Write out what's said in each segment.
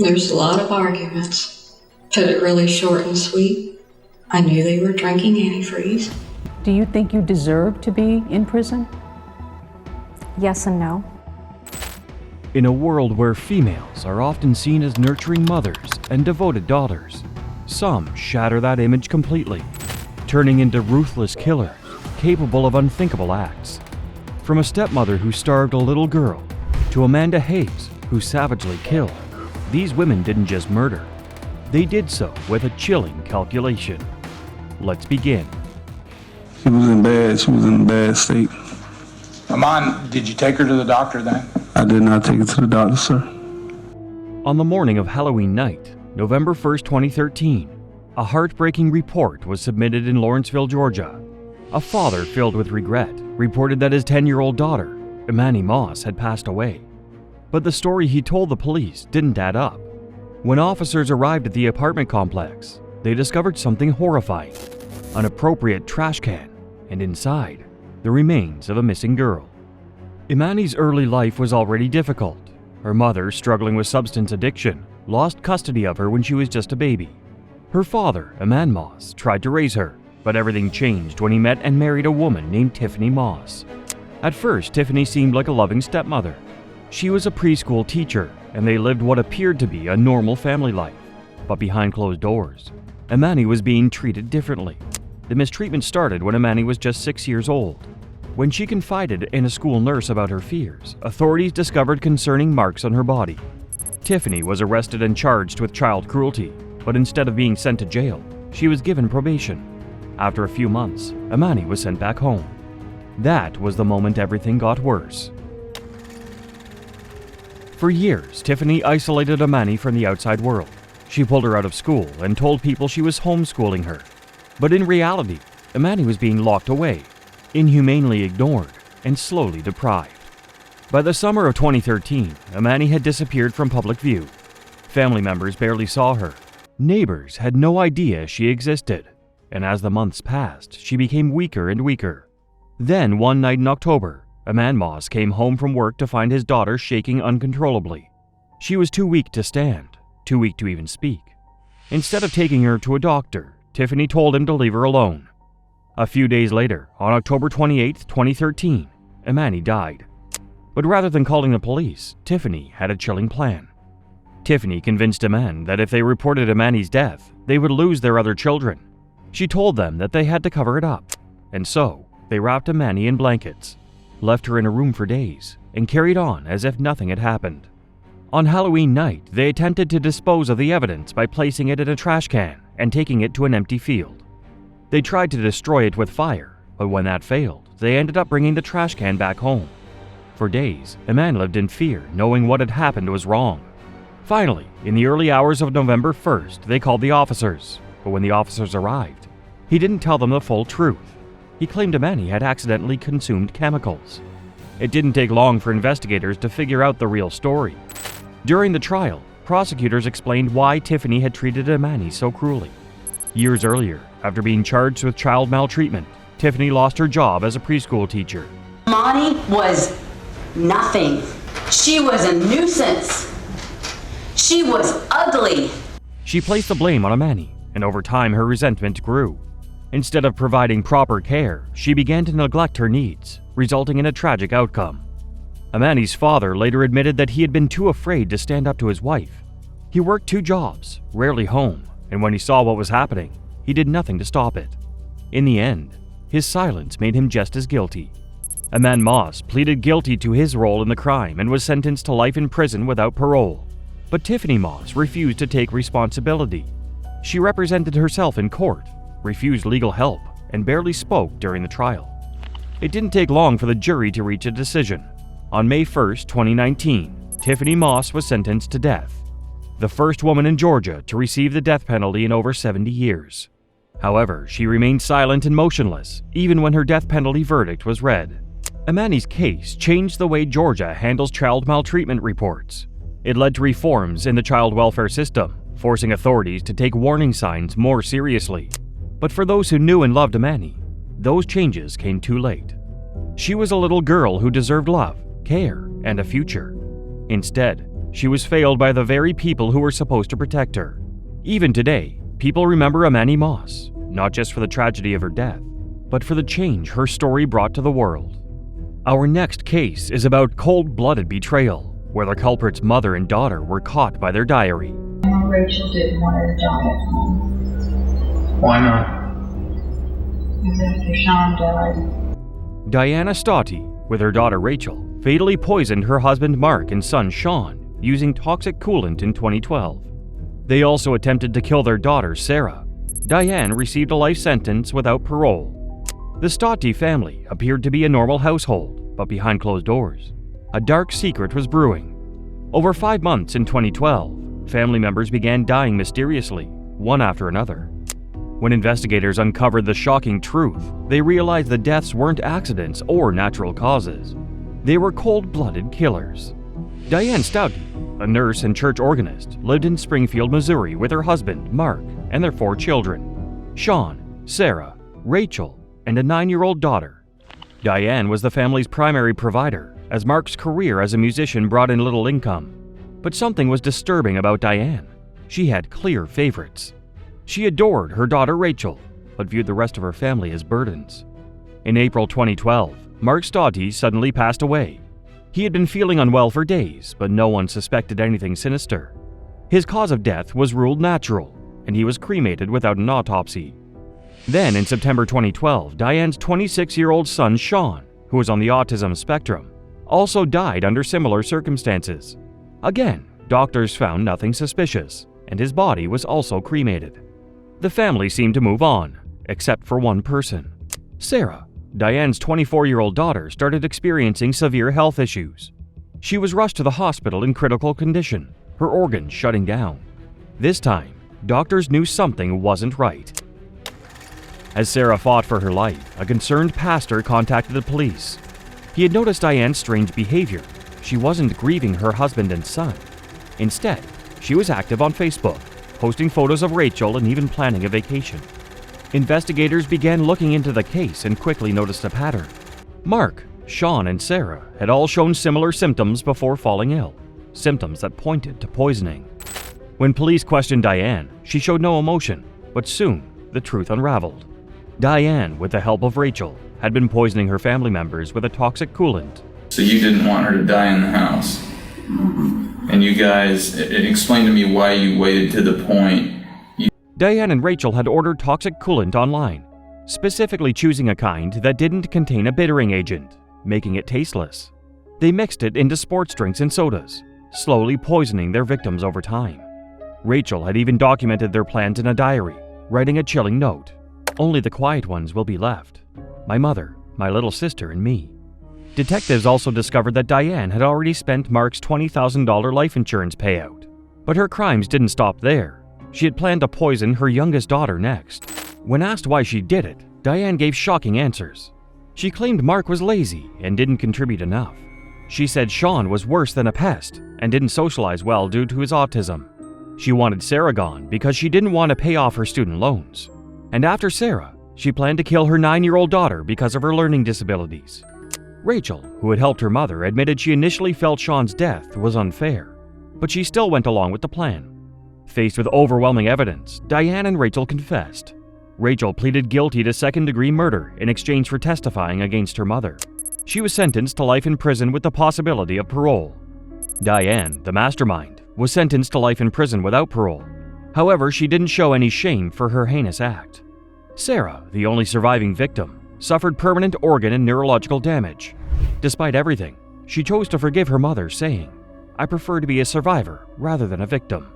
There's a lot of arguments. Put it really short and sweet. I knew they were drinking antifreeze. Do you think you deserve to be in prison? Yes and no. In a world where females are often seen as nurturing mothers and devoted daughters, some shatter that image completely, turning into ruthless killers capable of unthinkable acts. From a stepmother who starved a little girl to Amanda Hayes, who savagely killed, these women didn't just murder. They did so with a chilling calculation. Let's begin. She was in a bad state. Aman, did you take her to the doctor then? I did not take her to the doctor, sir. On the morning of Halloween night, November 1st, 2013, a heartbreaking report was submitted in Lawrenceville, Georgia. A father filled with regret reported that his 10-year-old daughter, Imani Moss, had passed away. But the story he told the police didn't add up. When officers arrived at the apartment complex, they discovered something horrifying: an appropriate trash can, and inside, the remains of a missing girl. Imani's early life was already difficult. Her mother, struggling with substance addiction, lost custody of her when she was just a baby. Her father, Aman Moss, tried to raise her, but everything changed when he met and married a woman named Tiffany Moss. At first, Tiffany seemed like a loving stepmother. She was a preschool teacher, and they lived what appeared to be a normal family life. But behind closed doors, Imani was being treated differently. The mistreatment started when Imani was just 6 years old. When she confided in a school nurse about her fears, authorities discovered concerning marks on her body. Tiffany was arrested and charged with child cruelty, but instead of being sent to jail, she was given probation. After a few months, Imani was sent back home. That was the moment everything got worse. For years, Tiffany isolated Imani from the outside world. She pulled her out of school and told people she was homeschooling her. But in reality, Imani was being locked away, inhumanely ignored, and slowly deprived. By the summer of 2013, Imani had disappeared from public view. Family members barely saw her. Neighbors had no idea she existed. And as the months passed, she became weaker and weaker. Then, one night in October, Aman Moss came home from work to find his daughter shaking uncontrollably. She was too weak to stand, too weak to even speak. Instead of taking her to a doctor, Tiffany told him to leave her alone. A few days later, on October 28, 2013, Imani died. But rather than calling the police, Tiffany had a chilling plan. Tiffany convinced Aman that if they reported Imani's death, they would lose their other children. She told them that they had to cover it up, and so they wrapped Imani in blankets, left her in a room for days, and carried on as if nothing had happened. On Halloween night, they attempted to dispose of the evidence by placing it in a trash can and taking it to an empty field. They tried to destroy it with fire, but when that failed, they ended up bringing the trash can back home. For days, Aman lived in fear, knowing what had happened was wrong. Finally, in the early hours of November 1st, they called the officers, but when the officers arrived, he didn't tell them the full truth. He claimed Imani had accidentally consumed chemicals. It didn't take long for investigators to figure out the real story. During the trial, prosecutors explained why Tiffany had treated Imani so cruelly. Years earlier, after being charged with child maltreatment, Tiffany lost her job as a preschool teacher. Imani was nothing. She was a nuisance. She was ugly. She placed the blame on Imani, and over time her resentment grew. Instead of providing proper care, she began to neglect her needs, resulting in a tragic outcome. Imani's father later admitted that he had been too afraid to stand up to his wife. He worked 2 jobs, rarely home, and when he saw what was happening, he did nothing to stop it. In the end, his silence made him just as guilty. Aman Moss pleaded guilty to his role in the crime and was sentenced to life in prison without parole. But Tiffany Moss refused to take responsibility. She represented herself in court, refused legal help, and barely spoke during the trial. It didn't take long for the jury to reach a decision. On May 1st, 2019, Tiffany Moss was sentenced to death, the first woman in Georgia to receive the death penalty in over 70 years. However, she remained silent and motionless, even when her death penalty verdict was read. Imani's case changed the way Georgia handles child maltreatment reports. It led to reforms in the child welfare system, forcing authorities to take warning signs more seriously. But for those who knew and loved Imani, those changes came too late. She was a little girl who deserved love, care, and a future. Instead, she was failed by the very people who were supposed to protect her. Even today, people remember Amani Moss, not just for the tragedy of her death, but for the change her story brought to the world. Our next case is about cold-blooded betrayal, where the culprit's mother and daughter were caught by their diary. Rachel didn't want her to die at home. Why not? Because after Sean died, Diana Stotty, with her daughter Rachel, fatally poisoned her husband Mark and son Sean using toxic coolant in 2012. They also attempted to kill their daughter Sarah. Diane received a life sentence without parole. The Stotty family appeared to be a normal household, but behind closed doors, a dark secret was brewing. Over 5 months in 2012, family members began dying mysteriously, one after another. When investigators uncovered the shocking truth, they realized the deaths weren't accidents or natural causes. They were cold-blooded killers. Diane Stotty, a nurse and church organist, lived in Springfield, Missouri with her husband, Mark, and their 4 children, Sean, Sarah, Rachel, and a 9-year-old daughter. Diane was the family's primary provider, as Mark's career as a musician brought in little income. But something was disturbing about Diane. She had clear favorites. She adored her daughter Rachel, but viewed the rest of her family as burdens. In April 2012, Mark Stotty suddenly passed away. He had been feeling unwell for days, but no one suspected anything sinister. His cause of death was ruled natural, and he was cremated without an autopsy. Then, in September 2012, Diane's 26-year-old son Sean, who was on the autism spectrum, also died under similar circumstances. Again, doctors found nothing suspicious, and his body was also cremated. The family seemed to move on, except for one person. Sarah, Diane's 24-year-old daughter, started experiencing severe health issues. She was rushed to the hospital in critical condition, her organs shutting down. This time, doctors knew something wasn't right. As Sarah fought for her life, a concerned pastor contacted the police. He had noticed Diane's strange behavior. She wasn't grieving her husband and son. Instead, she was active on Facebook, posting photos of Rachel and even planning a vacation. Investigators began looking into the case and quickly noticed a pattern. Mark, Sean, and Sarah had all shown similar symptoms before falling ill, symptoms that pointed to poisoning. When police questioned Diane, she showed no emotion, but soon the truth unraveled. Diane, with the help of Rachel, had been poisoning her family members with a toxic coolant. So you didn't want her to die in the house? Mm-hmm. And you guys, explain to me why you waited to the point. Diane and Rachel had ordered toxic coolant online, specifically choosing a kind that didn't contain a bittering agent, making it tasteless. They mixed it into sports drinks and sodas, slowly poisoning their victims over time. Rachel had even documented their plans in a diary, writing a chilling note. Only the quiet ones will be left. My mother, my little sister, and me. Detectives also discovered that Diane had already spent Mark's $20,000 life insurance payout. But her crimes didn't stop there. She had planned to poison her youngest daughter next. When asked why she did it, Diane gave shocking answers. She claimed Mark was lazy and didn't contribute enough. She said Sean was worse than a pest and didn't socialize well due to his autism. She wanted Sarah gone because she didn't want to pay off her student loans. And after Sarah, she planned to kill her 9-year-old daughter because of her learning disabilities. Rachel, who had helped her mother, admitted she initially felt Sean's death was unfair, but she still went along with the plan. Faced with overwhelming evidence, Diane and Rachel confessed. Rachel pleaded guilty to second-degree murder in exchange for testifying against her mother. She was sentenced to life in prison with the possibility of parole. Diane, the mastermind, was sentenced to life in prison without parole. However, she didn't show any shame for her heinous act. Sarah, the only surviving victim, suffered permanent organ and neurological damage. Despite everything, she chose to forgive her mother, saying, "I prefer to be a survivor rather than a victim."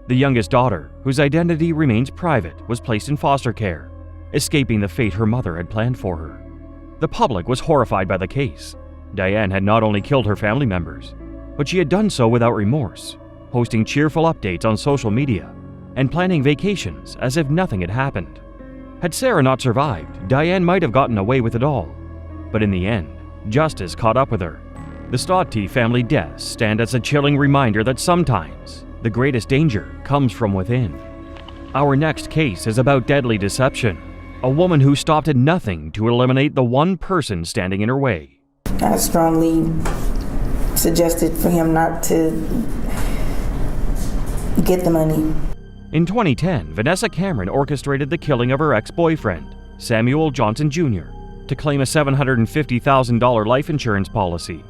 The youngest daughter, whose identity remains private, was placed in foster care, escaping the fate her mother had planned for her. The public was horrified by the case. Diane had not only killed her family members, but she had done so without remorse, posting cheerful updates on social media and planning vacations as if nothing had happened. Had Sarah not survived, Diane might have gotten away with it all. But in the end, justice caught up with her. The Stotty family deaths stand as a chilling reminder that sometimes the greatest danger comes from within. Our next case is about deadly deception, a woman who stopped at nothing to eliminate the one person standing in her way. I strongly suggested for him not to get the money. In 2010, Vanessa Cameron orchestrated the killing of her ex-boyfriend, Samuel Johnson Jr., to claim a $750,000 life insurance policy.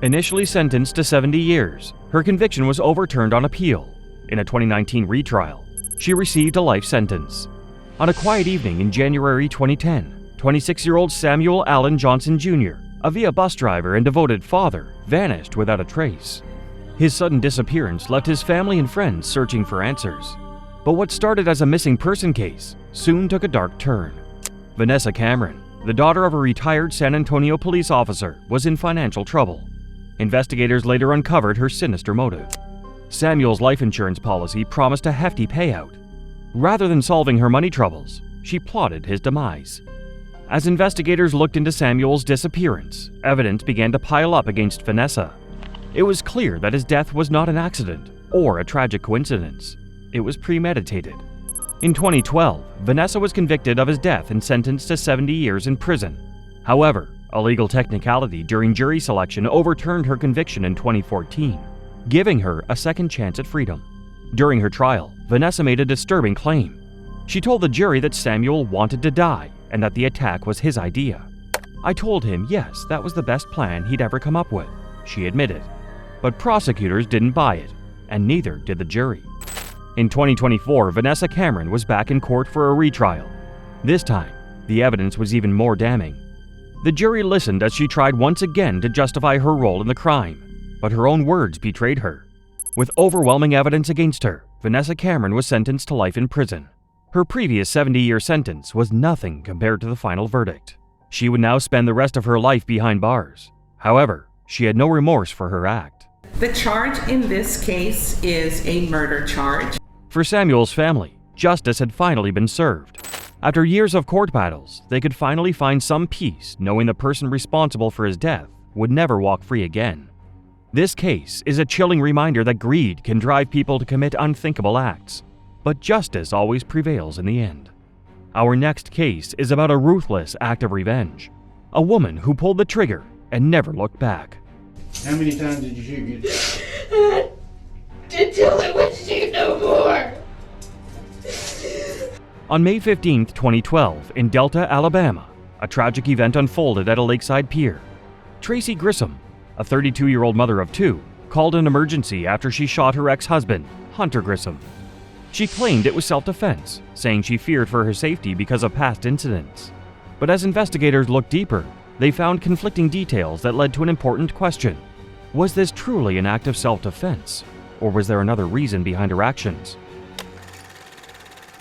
Initially sentenced to 70 years, her conviction was overturned on appeal. In a 2019 retrial, she received a life sentence. On a quiet evening in January 2010, 26-year-old Samuel Allen Johnson Jr., a VIA bus driver and devoted father, vanished without a trace. His sudden disappearance left his family and friends searching for answers. But what started as a missing person case soon took a dark turn. Vanessa Cameron, the daughter of a retired San Antonio police officer, was in financial trouble. Investigators later uncovered her sinister motive. Samuel's life insurance policy promised a hefty payout. Rather than solving her money troubles, she plotted his demise. As investigators looked into Samuel's disappearance, evidence began to pile up against Vanessa. It was clear that his death was not an accident or a tragic coincidence. It was premeditated. In 2012, Vanessa was convicted of his death and sentenced to 70 years in prison. However, a legal technicality during jury selection overturned her conviction in 2014, giving her a second chance at freedom. During her trial, Vanessa made a disturbing claim. She told the jury that Samuel wanted to die and that the attack was his idea. "I told him, yes, that was the best plan he'd ever come up with," she admitted. But prosecutors didn't buy it, and neither did the jury. In 2024, Vanessa Cameron was back in court for a retrial. This time, the evidence was even more damning. The jury listened as she tried once again to justify her role in the crime, but her own words betrayed her. With overwhelming evidence against her, Vanessa Cameron was sentenced to life in prison. Her previous 70-year sentence was nothing compared to the final verdict. She would now spend the rest of her life behind bars. However, she had no remorse for her act. The charge in this case is a murder charge. For Samuel's family, justice had finally been served. After years of court battles, they could finally find some peace knowing the person responsible for his death would never walk free again. This case is a chilling reminder that greed can drive people to commit unthinkable acts, but justice always prevails in the end. Our next case is about a ruthless act of revenge, a woman who pulled the trigger and never looked back. How many times did you shoot yourself? Until it would shoot no more. On May 15, 2012, in Delta, Alabama, a tragic event unfolded at a lakeside pier. Tracy Grissom, a 32-year-old mother of two, called an emergency after she shot her ex-husband, Hunter Grissom. She claimed it was self-defense, saying she feared for her safety because of past incidents. But as investigators looked deeper, they found conflicting details that led to an important question. Was this truly an act of self-defense, or was there another reason behind her actions?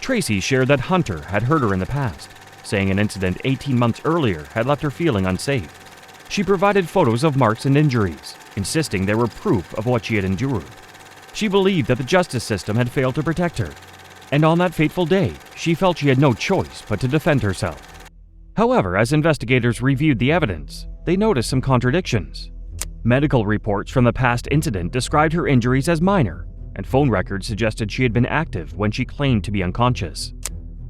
Tracy shared that Hunter had hurt her in the past, saying an incident 18 months earlier had left her feeling unsafe. She provided photos of marks and injuries, insisting they were proof of what she had endured. She believed that the justice system had failed to protect her, and on that fateful day, she felt she had no choice but to defend herself. However, as investigators reviewed the evidence, they noticed some contradictions. Medical reports from the past incident described her injuries as minor, and phone records suggested she had been active when she claimed to be unconscious.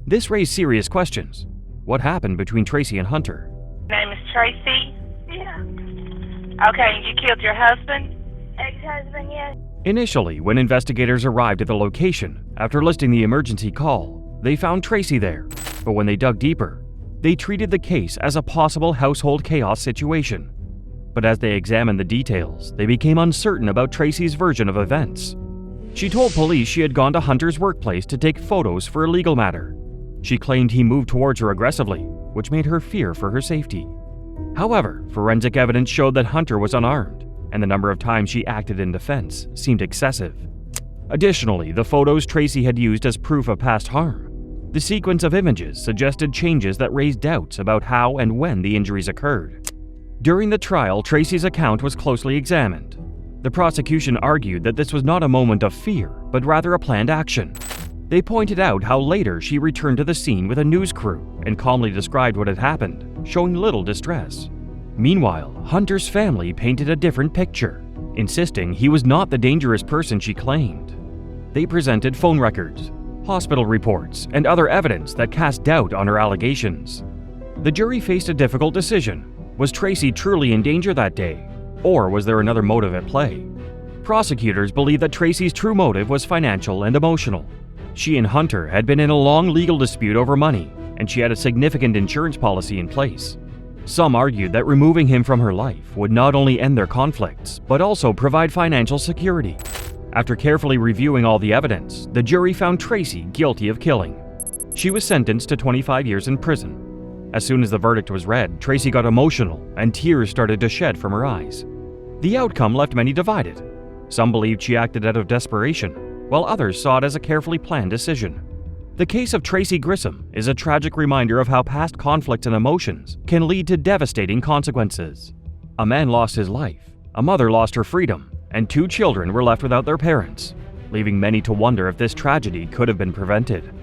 This raised serious questions. What happened between Tracy and Hunter? Name is Tracy? Yeah. Okay, you killed your husband? Ex-husband, yes. Initially, when investigators arrived at the location, after listing the emergency call, they found Tracy there. But when they dug deeper, they treated the case as a possible household chaos situation. But as they examined the details, they became uncertain about Tracy's version of events. She told police she had gone to Hunter's workplace to take photos for a legal matter. She claimed he moved towards her aggressively, which made her fear for her safety. However, forensic evidence showed that Hunter was unarmed, and the number of times she acted in defense seemed excessive. Additionally, the photos Tracy had used as proof of past harm. The sequence of images suggested changes that raised doubts about how and when the injuries occurred. During the trial, Tracy's account was closely examined. The prosecution argued that this was not a moment of fear, but rather a planned action. They pointed out how later she returned to the scene with a news crew and calmly described what had happened, showing little distress. Meanwhile, Hunter's family painted a different picture, insisting he was not the dangerous person she claimed. They presented phone records, hospital reports, and other evidence that cast doubt on her allegations. The jury faced a difficult decision. Was Tracy truly in danger that day, or was there another motive at play? Prosecutors believe that Tracy's true motive was financial and emotional. She and Hunter had been in a long legal dispute over money, and she had a significant insurance policy in place. Some argued that removing him from her life would not only end their conflicts, but also provide financial security. After carefully reviewing all the evidence, the jury found Tracy guilty of killing. She was sentenced to 25 years in prison. As soon as the verdict was read, Tracy got emotional and tears started to shed from her eyes. The outcome left many divided. Some believed she acted out of desperation, while others saw it as a carefully planned decision. The case of Tracy Grissom is a tragic reminder of how past conflicts and emotions can lead to devastating consequences. A man lost his life, a mother lost her freedom, and 2 children were left without their parents, leaving many to wonder if this tragedy could have been prevented.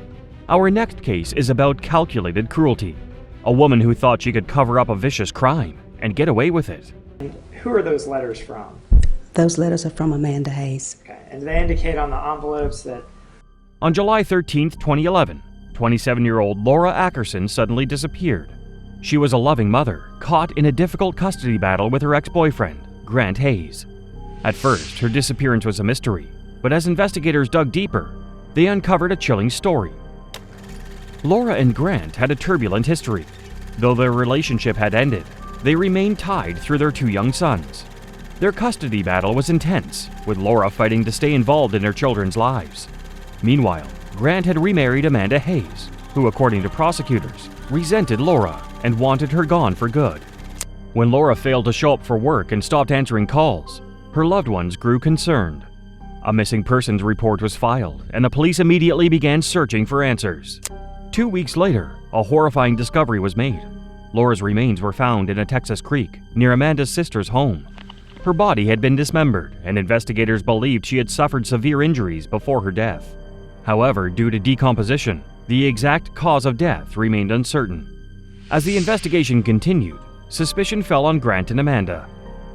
Our next case is about calculated cruelty. A woman who thought she could cover up a vicious crime and get away with it. Who are those letters from? Those letters are from Amanda Hayes. Okay, and they indicate on the envelopes that... On July 13, 2011, 27-year-old Laura Ackerson suddenly disappeared. She was a loving mother, caught in a difficult custody battle with her ex-boyfriend, Grant Hayes. At first, her disappearance was a mystery, but as investigators dug deeper, they uncovered a chilling story. Laura and Grant had a turbulent history. Though their relationship had ended, they remained tied through their 2 young sons. Their custody battle was intense, with Laura fighting to stay involved in their children's lives. Meanwhile, Grant had remarried Amanda Hayes, who, according to prosecutors, resented Laura and wanted her gone for good. When Laura failed to show up for work and stopped answering calls, her loved ones grew concerned. A missing persons report was filed, and the police immediately began searching for answers. 2 weeks later, a horrifying discovery was made. Laura's remains were found in a Texas creek near Amanda's sister's home. Her body had been dismembered, and investigators believed she had suffered severe injuries before her death. However, due to decomposition, the exact cause of death remained uncertain. As the investigation continued, suspicion fell on Grant and Amanda.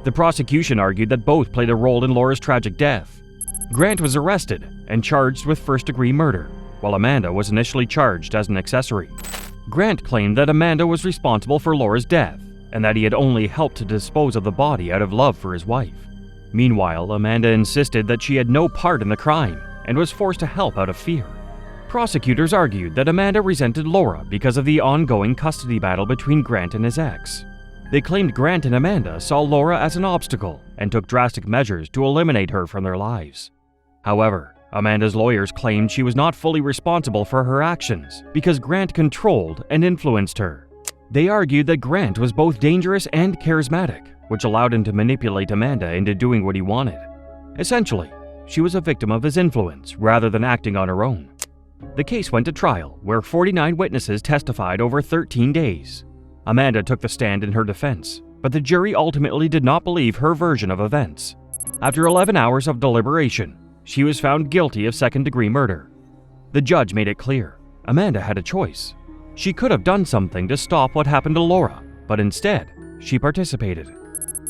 The prosecution argued that both played a role in Laura's tragic death. Grant was arrested and charged with first-degree murder, while Amanda was initially charged as an accessory. Grant claimed that Amanda was responsible for Laura's death and that he had only helped to dispose of the body out of love for his wife. Meanwhile, Amanda insisted that she had no part in the crime and was forced to help out of fear. Prosecutors argued that Amanda resented Laura because of the ongoing custody battle between Grant and his ex. They claimed Grant and Amanda saw Laura as an obstacle and took drastic measures to eliminate her from their lives. However, Amanda's lawyers claimed she was not fully responsible for her actions because Grant controlled and influenced her. They argued that Grant was both dangerous and charismatic, which allowed him to manipulate Amanda into doing what he wanted. Essentially, she was a victim of his influence rather than acting on her own. The case went to trial, where 49 witnesses testified over 13 days. Amanda took the stand in her defense, but the jury ultimately did not believe her version of events. After 11 hours of deliberation, she was found guilty of second-degree murder. The judge made it clear Amanda had a choice. She could have done something to stop what happened to Laura, but instead, she participated.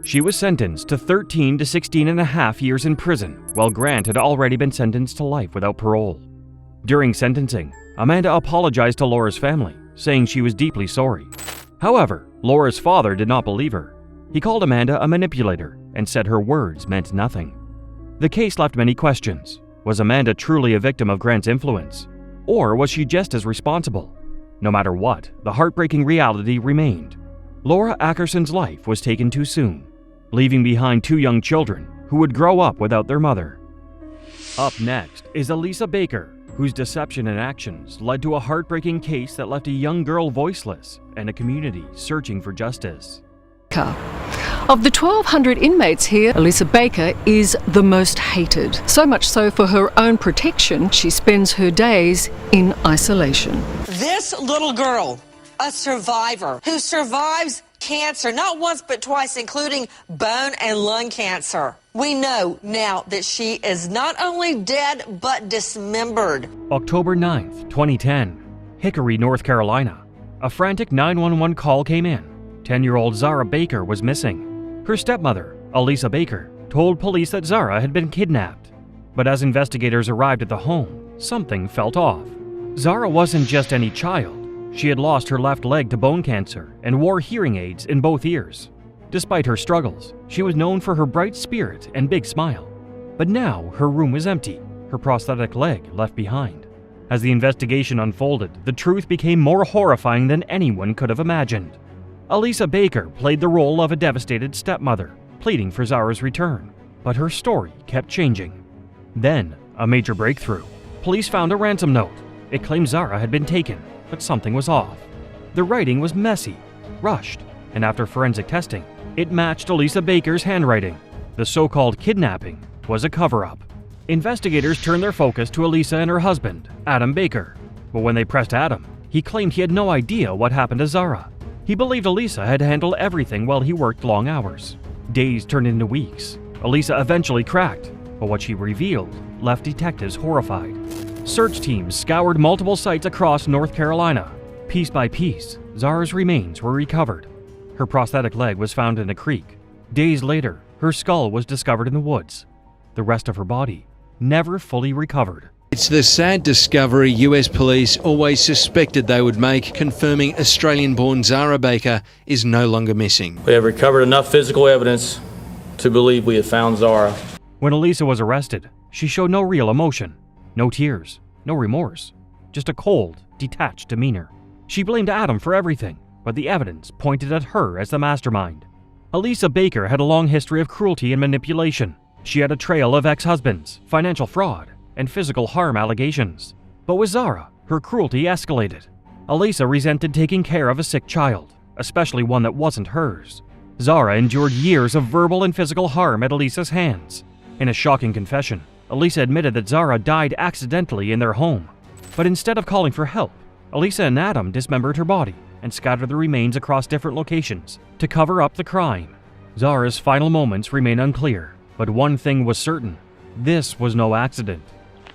She was sentenced to 13 to 16 and a half years in prison, while Grant had already been sentenced to life without parole. During sentencing, Amanda apologized to Laura's family, saying she was deeply sorry. However, Laura's father did not believe her. He called Amanda a manipulator and said her words meant nothing. The case left many questions. Was Amanda truly a victim of Grant's influence? Or was she just as responsible? No matter what, the heartbreaking reality remained. Laura Ackerson's life was taken too soon, leaving behind 2 young children who would grow up without their mother. Up next is Elisa Baker, whose deception and actions led to a heartbreaking case that left a young girl voiceless and a community searching for justice. Of the 1,200 inmates here, Elisa Baker is the most hated. So much so, for her own protection, she spends her days in isolation. This little girl, a survivor who survives cancer, not once but twice, including bone and lung cancer. We know now that she is not only dead but dismembered. October 9th, 2010, Hickory, North Carolina. A frantic 911 call came in. 10-year-old Zara Baker was missing. Her stepmother, Elisa Baker, told police that Zara had been kidnapped. But as investigators arrived at the home, something felt off. Zara wasn't just any child. She had lost her left leg to bone cancer and wore hearing aids in both ears. Despite her struggles, she was known for her bright spirit and big smile. But now her room was empty, her prosthetic leg left behind. As the investigation unfolded, the truth became more horrifying than anyone could have imagined. Elisa Baker played the role of a devastated stepmother, pleading for Zara's return. But her story kept changing. Then, a major breakthrough. Police found a ransom note. It claimed Zara had been taken, but something was off. The writing was messy, rushed, and after forensic testing, it matched Elisa Baker's handwriting. The so-called kidnapping was a cover-up. Investigators turned their focus to Elisa and her husband, Adam Baker. But when they pressed Adam, he claimed he had no idea what happened to Zara. He believed Elisa had handled everything while he worked long hours. Days turned into weeks. Elisa eventually cracked, but what she revealed left detectives horrified. Search teams scoured multiple sites across North Carolina. Piece by piece, Zara's remains were recovered. Her prosthetic leg was found in a creek. Days later, her skull was discovered in the woods. The rest of her body never fully recovered. It's the sad discovery US police always suspected they would make, confirming Australian-born Zara Baker is no longer missing. We have recovered enough physical evidence to believe we have found Zara. When Elisa was arrested, she showed no real emotion, no tears, no remorse, just a cold, detached demeanor. She blamed Adam for everything, but the evidence pointed at her as the mastermind. Elisa Baker had a long history of cruelty and manipulation. She had a trail of ex-husbands, financial fraud, and physical harm allegations. But with Zara, her cruelty escalated. Elisa resented taking care of a sick child, especially one that wasn't hers. Zara endured years of verbal and physical harm at Elisa's hands. In a shocking confession, Elisa admitted that Zara died accidentally in their home. But instead of calling for help, Elisa and Adam dismembered her body and scattered the remains across different locations to cover up the crime. Zara's final moments remain unclear, but one thing was certain: this was no accident.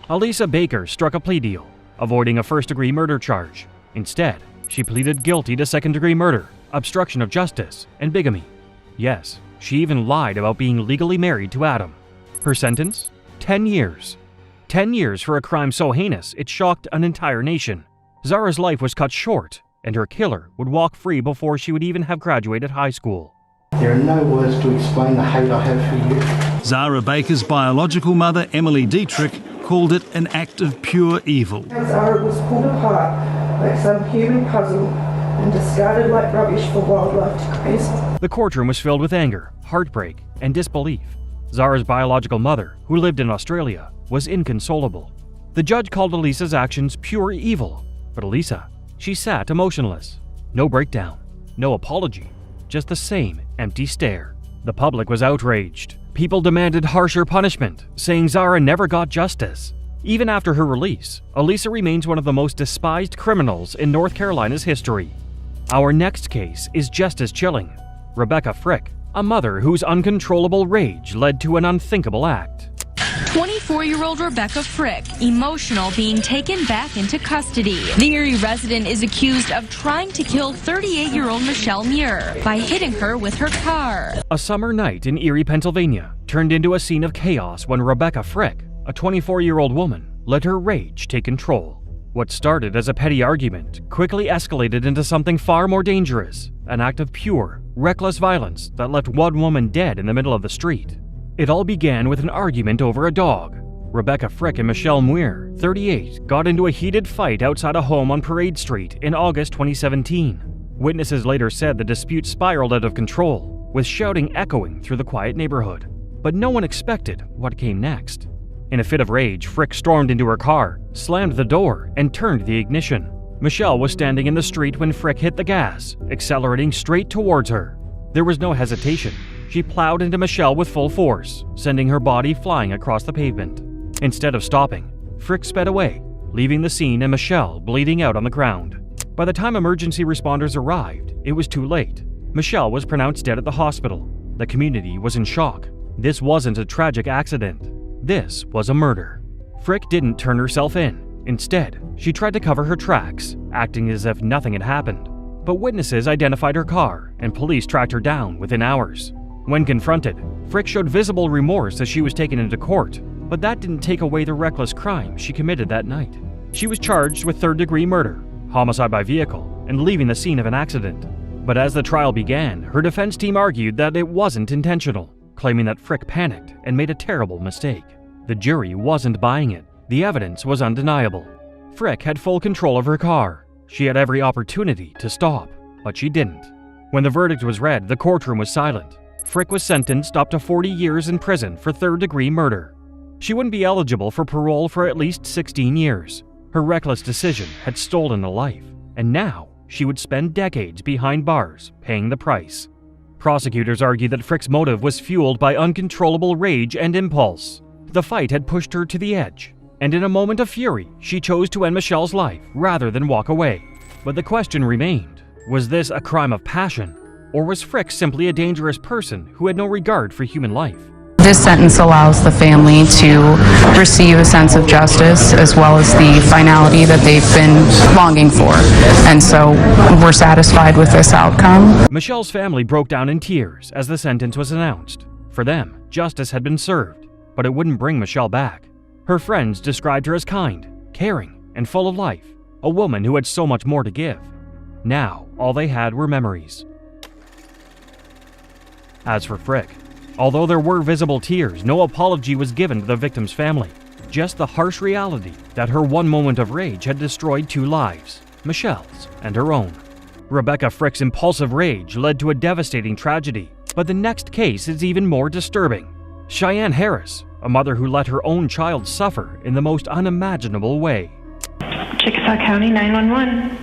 Elisa Baker struck a plea deal, avoiding a first-degree murder charge. Instead, she pleaded guilty to second-degree murder, obstruction of justice, and bigamy. Yes, she even lied about being legally married to Adam. Her sentence? 10 years. 10 years for a crime so heinous it shocked an entire nation. Zara's life was cut short, and her killer would walk free before she would even have graduated high school. There are no words to explain the hate I have for you. Zara Baker's biological mother, Emily Dietrich, called it an act of pure evil. Zara was pulled apart like some human puzzle and discarded like rubbish for wildlife to graze. The courtroom was filled with anger, heartbreak, and disbelief. Zara's biological mother, who lived in Australia, was inconsolable. The judge called Elisa's actions pure evil, but Elisa, she sat emotionless. No breakdown, no apology, just the same empty stare. The public was outraged. People demanded harsher punishment, saying Zara never got justice. Even after her release, Elisa remains one of the most despised criminals in North Carolina's history. Our next case is just as chilling. Rebecca Frick, a mother whose uncontrollable rage led to an unthinkable act. 24-year-old Rebecca Frick, emotional, being taken back into custody. The Erie resident is accused of trying to kill 38-year-old Michelle Muir by hitting her with her car. A summer night in Erie, Pennsylvania, turned into a scene of chaos when Rebecca Frick, a 24-year-old woman, let her rage take control. What started as a petty argument quickly escalated into something far more dangerous, an act of pure, reckless violence that left one woman dead in the middle of the street. It all began with an argument over a dog. Rebecca Frick and Michelle Muir, 38, got into a heated fight outside a home on Parade Street in August 2017. Witnesses later said the dispute spiraled out of control, with shouting echoing through the quiet neighborhood. But no one expected what came next. In a fit of rage, Frick stormed into her car, slammed the door, and turned the ignition. Michelle was standing in the street when Frick hit the gas, accelerating straight towards her. There was no hesitation. She plowed into Michelle with full force, sending her body flying across the pavement. Instead of stopping, Frick sped away, leaving the scene and Michelle bleeding out on the ground. By the time emergency responders arrived, it was too late. Michelle was pronounced dead at the hospital. The community was in shock. This wasn't a tragic accident. This was a murder. Frick didn't turn herself in. Instead, she tried to cover her tracks, acting as if nothing had happened. But witnesses identified her car, and police tracked her down within hours. When confronted, Frick showed visible remorse as she was taken into court, but that didn't take away the reckless crime she committed that night. She was charged with third-degree murder, homicide by vehicle, and leaving the scene of an accident. But as the trial began, her defense team argued that it wasn't intentional. claiming that Frick panicked and made a terrible mistake. The jury wasn't buying it. The evidence was undeniable. Frick had full control of her car. She had every opportunity to stop, but she didn't. When the verdict was read, the courtroom was silent. Frick was sentenced up to 40 years in prison for third-degree murder. She wouldn't be eligible for parole for at least 16 years. Her reckless decision had stolen a life, and now she would spend decades behind bars paying the price. Prosecutors argued that Frick's motive was fueled by uncontrollable rage and impulse. The fight had pushed her to the edge, and in a moment of fury, she chose to end Michelle's life rather than walk away. But the question remained, was this a crime of passion, or was Frick simply a dangerous person who had no regard for human life? This sentence allows the family to receive a sense of justice as well as the finality that they've been longing for. And so we're satisfied with this outcome. Michelle's family broke down in tears as the sentence was announced. For them, justice had been served, but it wouldn't bring Michelle back. Her friends described her as kind, caring, and full of life, a woman who had so much more to give. Now, all they had were memories. As for Frick, although there were visible tears, no apology was given to the victim's family. Just the harsh reality that her one moment of rage had destroyed 2 lives, Michelle's and her own. Rebecca Frick's impulsive rage led to a devastating tragedy, but the next case is even more disturbing. Cheyenne Harris, a mother who let her own child suffer in the most unimaginable way. Chickasaw County 911.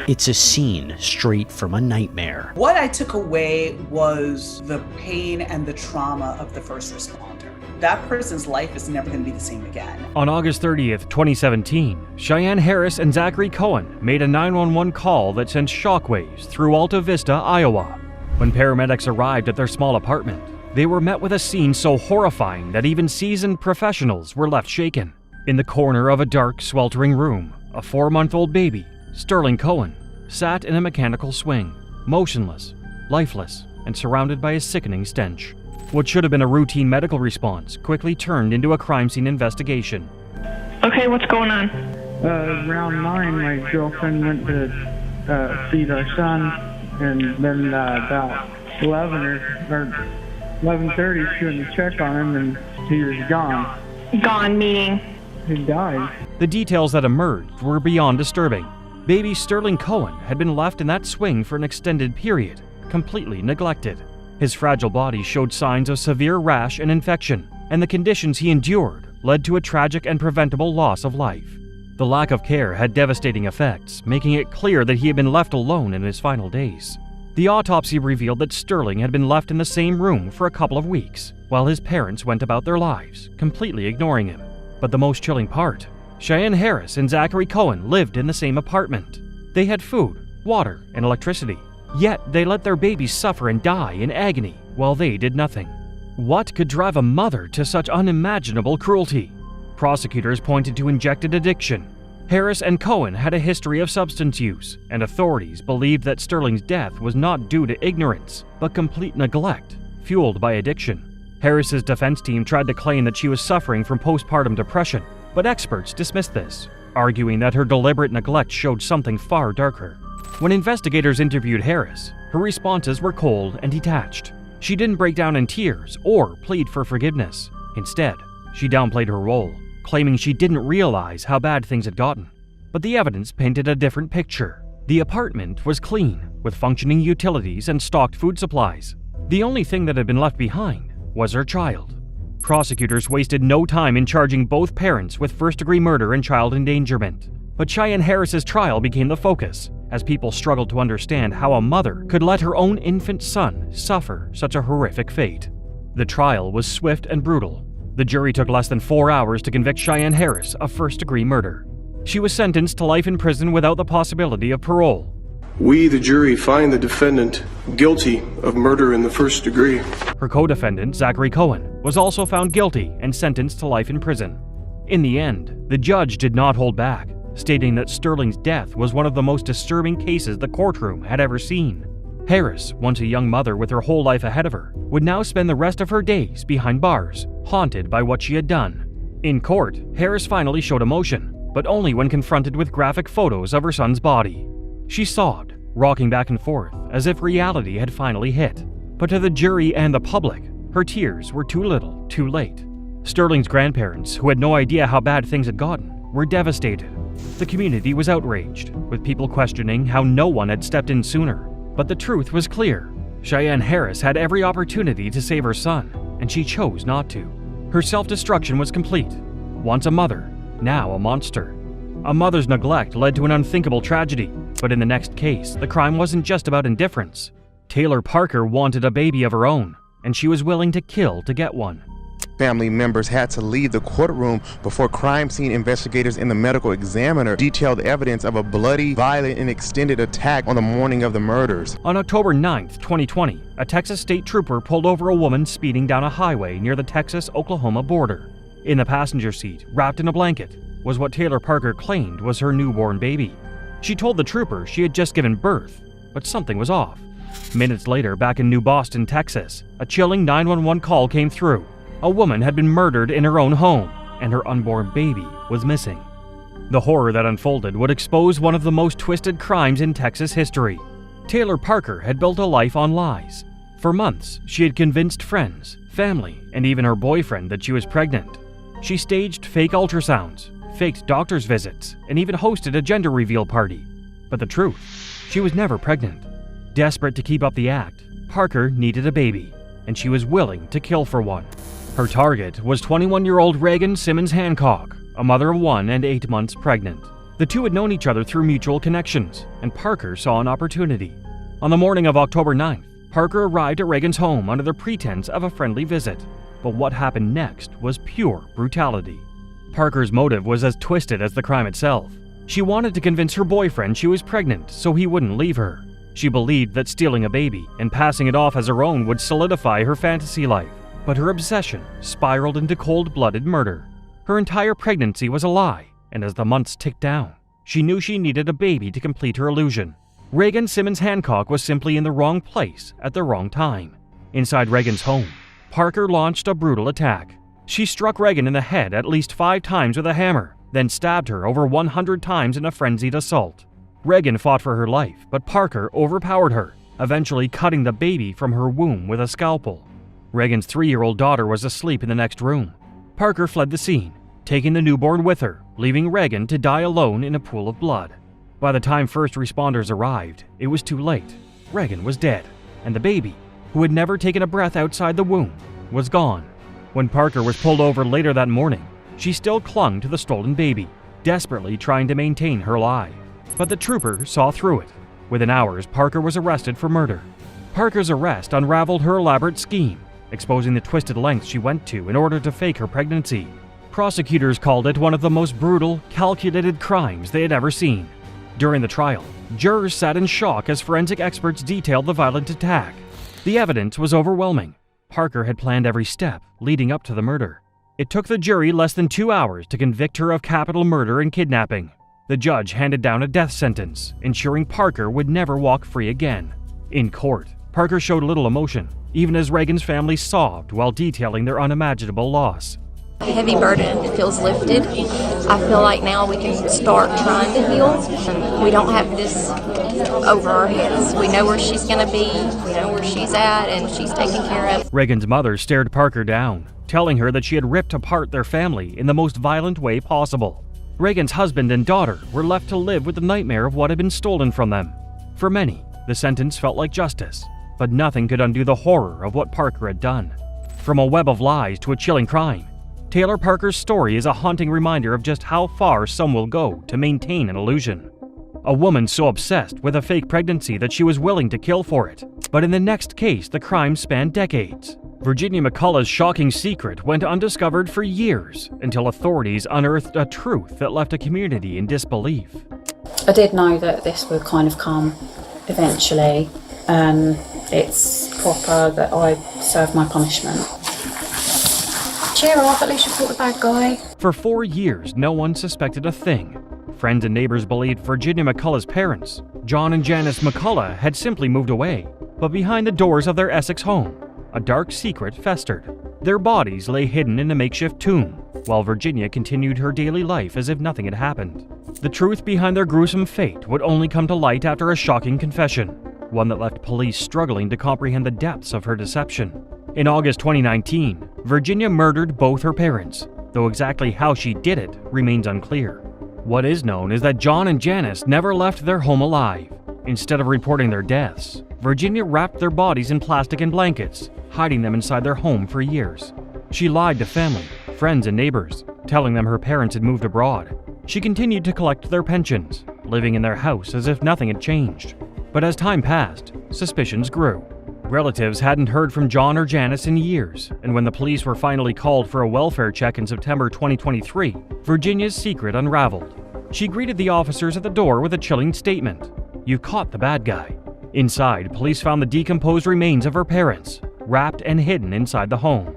It's a scene straight from a nightmare. What I took away was the pain and the trauma of the first responder. That person's life is never going to be the same again. On August 30th, 2017, Cheyenne Harris and Zachary Cohen made a 911 call that sent shockwaves through Alta Vista, Iowa. When paramedics arrived at their small apartment, they were met with a scene so horrifying that even seasoned professionals were left shaken. In the corner of a dark, sweltering room, a 4-month-old baby, Sterling Cohen, sat in a mechanical swing, motionless, lifeless, and surrounded by a sickening stench. What should have been a routine medical response quickly turned into a crime scene investigation. Okay, what's going on? Around 9, my girlfriend went to feed our son, and then about 11 or 11:30, she went to check on him, and he was gone. Gone meaning? He died. The details that emerged were beyond disturbing. Baby Sterling Cohen had been left in that swing for an extended period, completely neglected. His fragile body showed signs of severe rash and infection, and the conditions he endured led to a tragic and preventable loss of life. The lack of care had devastating effects, making it clear that he had been left alone in his final days. The autopsy revealed that Sterling had been left in the same room for a couple of weeks, while his parents went about their lives, completely ignoring him. But the most chilling part, Cheyenne Harris and Zachary Cohen lived in the same apartment. They had food, water, and electricity, yet they let their babies suffer and die in agony while they did nothing. What could drive a mother to such unimaginable cruelty? Prosecutors pointed to injected addiction. Harris and Cohen had a history of substance use, and authorities believed that Sterling's death was not due to ignorance, but complete neglect, fueled by addiction. Harris's defense team tried to claim that she was suffering from postpartum depression, but experts dismissed this, arguing that her deliberate neglect showed something far darker. When investigators interviewed Harris, her responses were cold and detached. She didn't break down in tears or plead for forgiveness. Instead, she downplayed her role, claiming she didn't realize how bad things had gotten. But the evidence painted a different picture. The apartment was clean, with functioning utilities and stocked food supplies. The only thing that had been left behind was her child. Prosecutors wasted no time in charging both parents with first-degree murder and child endangerment. But Cheyenne Harris's trial became the focus, as people struggled to understand how a mother could let her own infant son suffer such a horrific fate. The trial was swift and brutal. The jury took less than 4 hours to convict Cheyenne Harris of first-degree murder. She was sentenced to life in prison without the possibility of parole. We, the jury, find the defendant guilty of murder in the first degree. Her co-defendant, Zachary Cohen, was also found guilty and sentenced to life in prison. In the end, the judge did not hold back, stating that Sterling's death was one of the most disturbing cases the courtroom had ever seen. Harris, once a young mother with her whole life ahead of her, would now spend the rest of her days behind bars, haunted by what she had done. In court, Harris finally showed emotion, but only when confronted with graphic photos of her son's body. She sobbed, rocking back and forth as if reality had finally hit. But to the jury and the public, her tears were too little, too late. Sterling's grandparents, who had no idea how bad things had gotten, were devastated. The community was outraged, with people questioning how no one had stepped in sooner. But the truth was clear. Cheyenne Harris had every opportunity to save her son, and she chose not to. Her self-destruction was complete. Once a mother, now a monster. A mother's neglect led to an unthinkable tragedy, but in the next case, the crime wasn't just about indifference. Taylor Parker wanted a baby of her own, and she was willing to kill to get one. Family members had to leave the courtroom before crime scene investigators and the medical examiner detailed evidence of a bloody, violent, and extended attack on the morning of the murders. On October 9, 2020, a Texas state trooper pulled over a woman speeding down a highway near the Texas-Oklahoma border. In the passenger seat, wrapped in a blanket, was what Taylor Parker claimed was her newborn baby. She told the trooper she had just given birth, but something was off. Minutes later, back in New Boston, Texas, a chilling 911 call came through. A woman had been murdered in her own home, and her unborn baby was missing. The horror that unfolded would expose one of the most twisted crimes in Texas history. Taylor Parker had built a life on lies. For months, she had convinced friends, family, and even her boyfriend that she was pregnant. She staged fake ultrasounds, faked doctor's visits, and even hosted a gender reveal party. But the truth, she was never pregnant. Desperate to keep up the act, Parker needed a baby, and she was willing to kill for one. Her target was 21-year-old Reagan Simmons Hancock, a mother of 1 and 8 months pregnant. The two had known each other through mutual connections, and Parker saw an opportunity. On the morning of October 9th, Parker arrived at Reagan's home under the pretense of a friendly visit. But what happened next was pure brutality. Parker's motive was as twisted as the crime itself. She wanted to convince her boyfriend she was pregnant so he wouldn't leave her. She believed that stealing a baby and passing it off as her own would solidify her fantasy life. But her obsession spiraled into cold-blooded murder. Her entire pregnancy was a lie, and as the months ticked down, she knew she needed a baby to complete her illusion. Reagan Simmons Hancock was simply in the wrong place at the wrong time. Inside Reagan's home, Parker launched a brutal attack. She struck Reagan in the head at least 5 times with a hammer, then stabbed her over 100 times in a frenzied assault. Reagan fought for her life, but Parker overpowered her, eventually cutting the baby from her womb with a scalpel. Reagan's 3-year-old daughter was asleep in the next room. Parker fled the scene, taking the newborn with her, leaving Reagan to die alone in a pool of blood. By the time first responders arrived, it was too late. Reagan was dead, and the baby, who had never taken a breath outside the womb, was gone. When Parker was pulled over later that morning, she still clung to the stolen baby, desperately trying to maintain her lie. But the trooper saw through it. Within hours, Parker was arrested for murder. Parker's arrest unraveled her elaborate scheme, exposing the twisted lengths she went to in order to fake her pregnancy. Prosecutors called it one of the most brutal, calculated crimes they had ever seen. During the trial, jurors sat in shock as forensic experts detailed the violent attack. The evidence was overwhelming. Parker had planned every step leading up to the murder. It took the jury less than 2 hours to convict her of capital murder and kidnapping. The judge handed down a death sentence, ensuring Parker would never walk free again. In court, Parker showed little emotion, even as Reagan's family sobbed while detailing their unimaginable loss. A heavy burden feels lifted. I feel like now we can start trying to heal. We don't have this over our heads. We know where she's going to be, we know where she's at, and she's taken care of. Reagan's mother stared Parker down, telling her that she had ripped apart their family in the most violent way possible. Reagan's husband and daughter were left to live with the nightmare of what had been stolen from them. For many, the sentence felt like justice, but nothing could undo the horror of what Parker had done. From a web of lies to a chilling crime, Taylor Parker's story is a haunting reminder of just how far some will go to maintain an illusion. A woman so obsessed with a fake pregnancy that she was willing to kill for it. But in the next case, the crime spanned decades. Virginia McCullough's shocking secret went undiscovered for years until authorities unearthed a truth that left a community in disbelief. I did know that this would kind of come eventually. It's proper that I serve my punishment. Cheer up, at least you caught the bad guy. For 4 years, no one suspected a thing. Friends and neighbors believed Virginia McCullough's parents, John and Janice McCullough, had simply moved away. But behind the doors of their Essex home, a dark secret festered. Their bodies lay hidden in a makeshift tomb, while Virginia continued her daily life as if nothing had happened. The truth behind their gruesome fate would only come to light after a shocking confession. one that left police struggling to comprehend the depths of her deception. In August 2019, Virginia murdered both her parents, though exactly how she did it remains unclear. What is known is that John and Janice never left their home alive. Instead of reporting their deaths, Virginia wrapped their bodies in plastic and blankets, hiding them inside their home for years. She lied to family, friends, and neighbors, telling them her parents had moved abroad. She continued to collect their pensions, living in their house as if nothing had changed. But as time passed, suspicions grew. Relatives hadn't heard from John or Janice in years, and when the police were finally called for a welfare check in September 2023, Virginia's secret unraveled. She greeted the officers at the door with a chilling statement: "You've caught the bad guy." Inside, police found the decomposed remains of her parents, wrapped and hidden inside the home.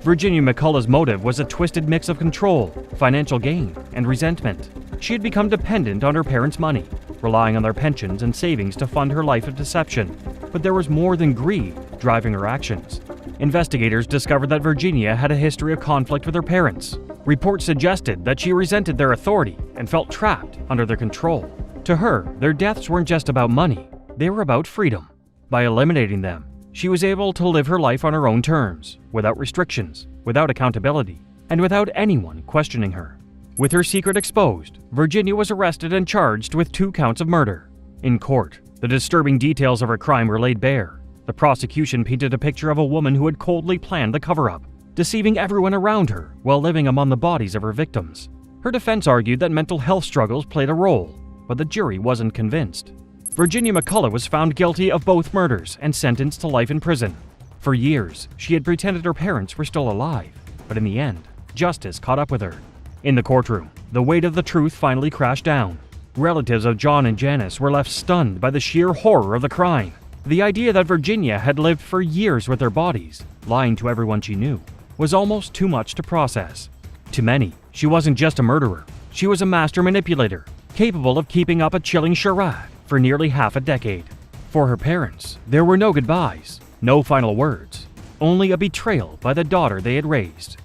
Virginia McCullough's motive was a twisted mix of control, financial gain, and resentment. She had become dependent on her parents' money, relying on their pensions and savings to fund her life of deception. But there was more than greed driving her actions. Investigators discovered that Virginia had a history of conflict with her parents. Reports suggested that she resented their authority and felt trapped under their control. To her, their deaths weren't just about money, they were about freedom. By eliminating them, she was able to live her life on her own terms, without restrictions, without accountability, and without anyone questioning her. With her secret exposed, Virginia was arrested and charged with 2 counts of murder. In court, the disturbing details of her crime were laid bare. The prosecution painted a picture of a woman who had coldly planned the cover-up, deceiving everyone around her while living among the bodies of her victims. Her defense argued that mental health struggles played a role, but the jury wasn't convinced. Virginia McCullough was found guilty of both murders and sentenced to life in prison. For years, she had pretended her parents were still alive, but in the end, justice caught up with her. In the courtroom, the weight of the truth finally crashed down. Relatives of John and Janice were left stunned by the sheer horror of the crime. The idea that Virginia had lived for years with their bodies, lying to everyone she knew, was almost too much to process. To many, she wasn't just a murderer, she was a master manipulator, capable of keeping up a chilling charade for nearly half a decade. For her parents, there were no goodbyes, no final words, only a betrayal by the daughter they had raised.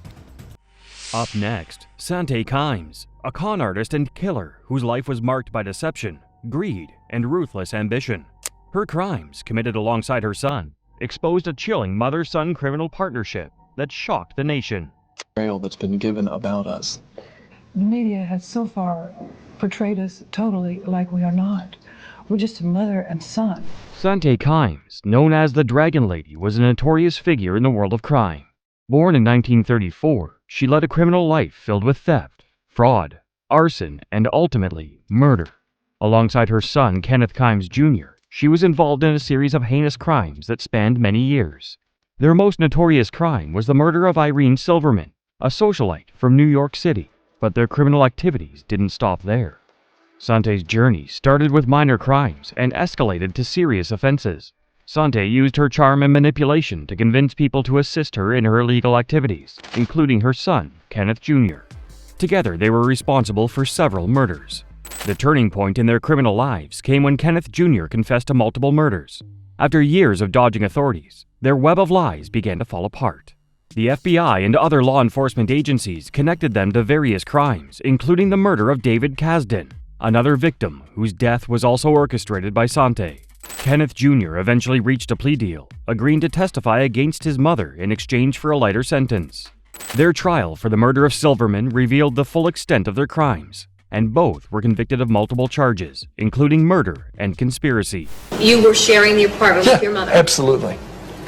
Up next, Sante Kimes, a con artist and killer whose life was marked by deception, greed, and ruthless ambition. Her crimes, committed alongside her son, exposed a chilling mother-son criminal partnership that shocked the nation. Trail that's been given about us. The media has so far portrayed us totally like we are not. We're just a mother and son. Sante Kimes, known as the Dragon Lady, was a notorious figure in the world of crime. Born in 1934, she led a criminal life filled with theft, fraud, arson, and ultimately, murder. Alongside her son, Kenneth Kimes Jr., she was involved in a series of heinous crimes that spanned many years. Their most notorious crime was the murder of Irene Silverman, a socialite from New York City, but their criminal activities didn't stop there. Sante's journey started with minor crimes and escalated to serious offenses. Sante used her charm and manipulation to convince people to assist her in her illegal activities, including her son, Kenneth Jr. Together, they were responsible for several murders. The turning point in their criminal lives came when Kenneth Jr. confessed to multiple murders. After years of dodging authorities, their web of lies began to fall apart. The FBI and other law enforcement agencies connected them to various crimes, including the murder of David Kasdan, another victim whose death was also orchestrated by Sante. Kenneth Jr. eventually reached a plea deal, agreeing to testify against his mother in exchange for a lighter sentence. Their trial for the murder of Silverman revealed the full extent of their crimes, and both were convicted of multiple charges, including murder and conspiracy. You were sharing the apartment with your mother? Absolutely.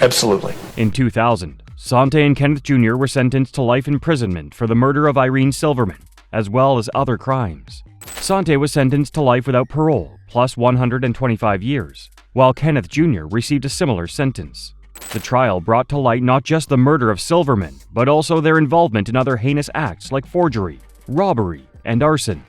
Absolutely. In 2000, Sante and Kenneth Jr. were sentenced to life imprisonment for the murder of Irene Silverman, as well as other crimes. Sante was sentenced to life without parole, plus 125 years, while Kenneth Jr. received a similar sentence. The trial brought to light not just the murder of Silverman, but also their involvement in other heinous acts like forgery, robbery, and arson.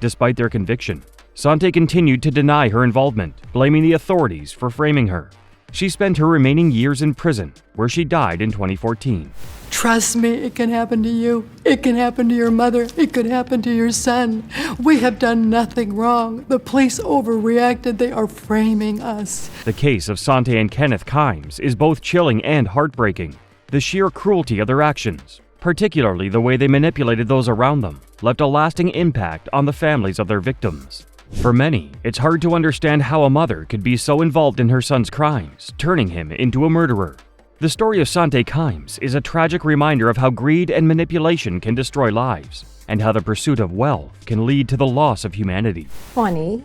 Despite their conviction, Sante continued to deny her involvement, blaming the authorities for framing her. She spent her remaining years in prison, where she died in 2014. Trust me, it can happen to you. It can happen to your mother. It could happen to your son. We have done nothing wrong. The police overreacted. They are framing us. The case of Sante and Kenneth Kimes is both chilling and heartbreaking. The sheer cruelty of their actions, particularly the way they manipulated those around them, left a lasting impact on the families of their victims. For many, it's hard to understand how a mother could be so involved in her son's crimes, turning him into a murderer. The story of Sante Kimes is a tragic reminder of how greed and manipulation can destroy lives, and how the pursuit of wealth can lead to the loss of humanity. Funny,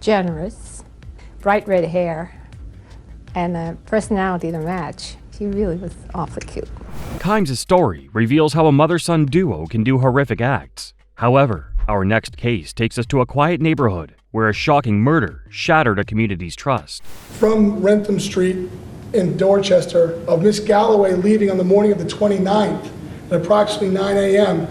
generous, bright red hair, and a personality to match. She really was awfully cute. Kimes' story reveals how a mother-son duo can do horrific acts. However, our next case takes us to a quiet neighborhood where a shocking murder shattered a community's trust. From Rentham Street in Dorchester, of Miss Galloway leaving on the morning of the 29th at approximately 9 a.m.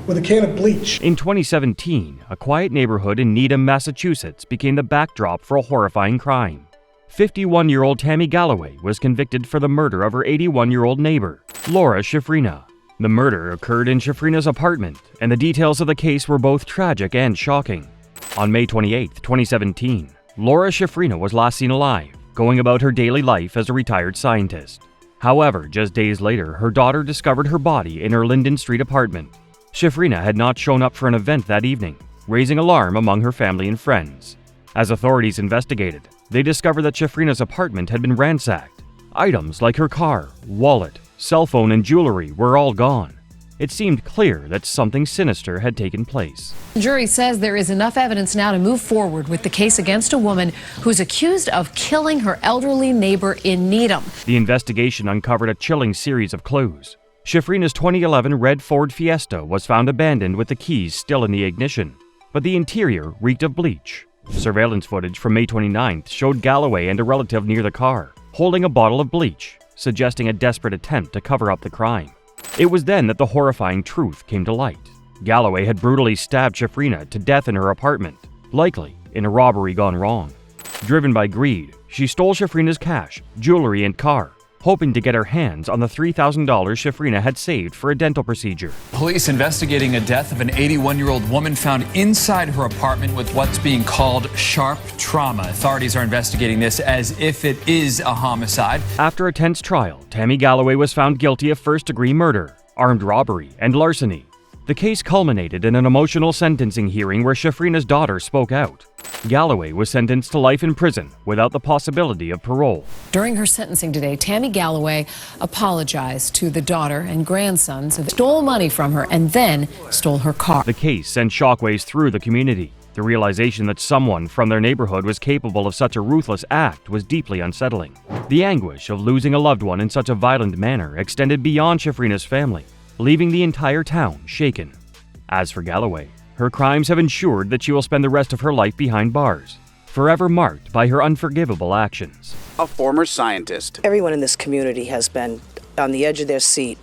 with a can of bleach. In 2017, a quiet neighborhood in Needham, Massachusetts became the backdrop for a horrifying crime. 51-year-old Tammy Galloway was convicted for the murder of her 81-year-old neighbor, Laura Shifrina. The murder occurred in Shifrina's apartment, and the details of the case were both tragic and shocking. On May 28, 2017, Laura Shifrina was last seen alive, going about her daily life as a retired scientist. However, just days later, her daughter discovered her body in her Linden Street apartment. Shifrina had not shown up for an event that evening, raising alarm among her family and friends. As authorities investigated, they discovered that Shifrina's apartment had been ransacked. Items like her car, wallet, cell phone, and jewelry were all gone. It seemed clear that something sinister had taken place. The jury says there is enough evidence now to move forward with the case against a woman who's accused of killing her elderly neighbor in Needham. The investigation uncovered a chilling series of clues. Shifrina's 2011 red Ford Fiesta was found abandoned with the keys still in the ignition, but the interior reeked of bleach. Surveillance footage from May 29th showed Galloway and a relative near the car, holding a bottle of bleach, suggesting a desperate attempt to cover up the crime. It was then that the horrifying truth came to light. Galloway had brutally stabbed Shifrina to death in her apartment, likely in a robbery gone wrong. Driven by greed, she stole Shifrina's cash, jewelry, and car, hoping to get her hands on the $3,000 Shifrina had saved for a dental procedure. Police investigating a death of an 81-year-old woman found inside her apartment with what's being called sharp trauma. Authorities are investigating this as if it is a homicide. After a tense trial, Tammy Galloway was found guilty of first-degree murder, armed robbery, and larceny. The case culminated in an emotional sentencing hearing where Shifrina's daughter spoke out. Galloway was sentenced to life in prison without the possibility of parole. During her sentencing today, Tammy Galloway apologized to the daughter and grandsons who stole money from her and then stole her car. The case sent shockwaves through the community. The realization that someone from their neighborhood was capable of such a ruthless act was deeply unsettling. The anguish of losing a loved one in such a violent manner extended beyond Shifrina's family, leaving the entire town shaken. As for Galloway, her crimes have ensured that she will spend the rest of her life behind bars, forever marked by her unforgivable actions. A former scientist. Everyone in this community has been on the edge of their seat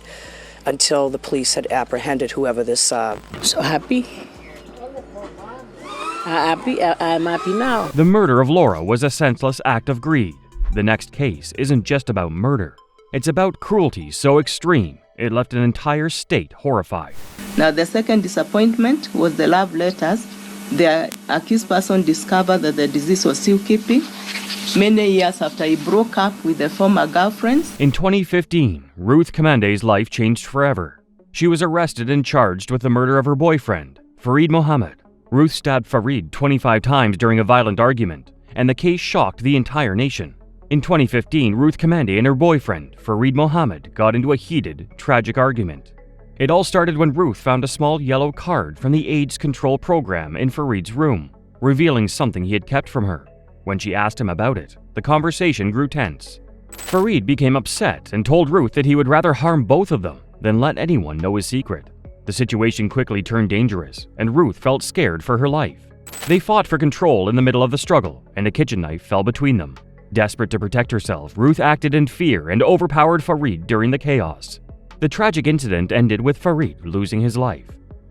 until the police had apprehended whoever this... So happy. I'm happy now. The murder of Laura was a senseless act of greed. The next case isn't just about murder. It's about cruelty so extreme, it left an entire state horrified. Now, the second disappointment was the love letters. The accused person discovered that the disease was still keeping many years after he broke up with the former girlfriends. In 2015, Ruth Kamande's life changed forever. She was arrested and charged with the murder of her boyfriend, Fareed Mohammed. Ruth stabbed Fareed 25 times during a violent argument, and the case shocked the entire nation. In 2015, Ruth Kamande and her boyfriend, Fareed Mohammed, got into a heated, tragic argument. It all started when Ruth found a small yellow card from the AIDS control program in Fareed's room, revealing something he had kept from her. When she asked him about it, the conversation grew tense. Fareed became upset and told Ruth that he would rather harm both of them than let anyone know his secret. The situation quickly turned dangerous, and Ruth felt scared for her life. They fought for control in the middle of the struggle, and a kitchen knife fell between them. Desperate to protect herself, Ruth acted in fear and overpowered Fareed during the chaos. The tragic incident ended with Fareed losing his life.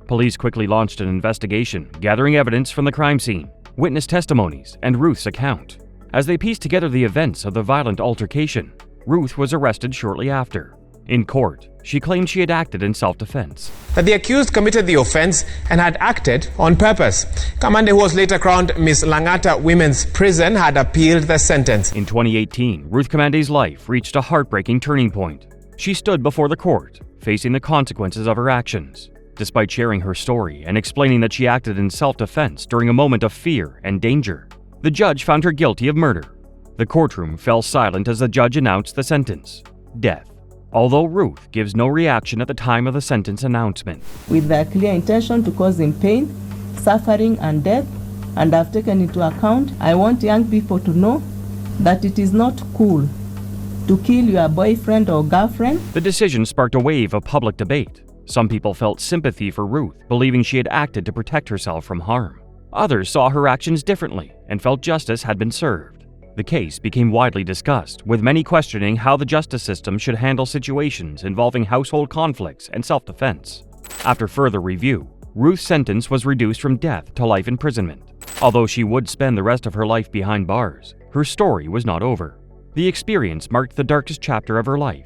Police quickly launched an investigation, gathering evidence from the crime scene, witness testimonies, and Ruth's account. As they pieced together the events of the violent altercation, Ruth was arrested shortly after. In court, she claimed she had acted in self-defense. That the accused committed the offense and had acted on purpose. Kamande, who was later crowned Miss Langata Women's Prison, had appealed the sentence. In 2018, Ruth Kamande's life reached a heartbreaking turning point. She stood before the court, facing the consequences of her actions. despite sharing her story and explaining that she acted in self-defense during a moment of fear and danger. The judge found her guilty of murder. The courtroom fell silent as the judge announced the sentence: death. Although Ruth gives no reaction at the time of the sentence announcement. With the clear intention to cause him pain, suffering, and death, and I've taken into account, I want young people to know that it is not cool to kill your boyfriend or girlfriend. The decision sparked a wave of public debate. Some people felt sympathy for Ruth, believing she had acted to protect herself from harm. Others saw her actions differently and felt justice had been served. The case became widely discussed, with many questioning how the justice system should handle situations involving household conflicts and self-defense. After further review, Ruth's sentence was reduced from death to life imprisonment. Although she would spend the rest of her life behind bars, her story was not over. The experience marked the darkest chapter of her life,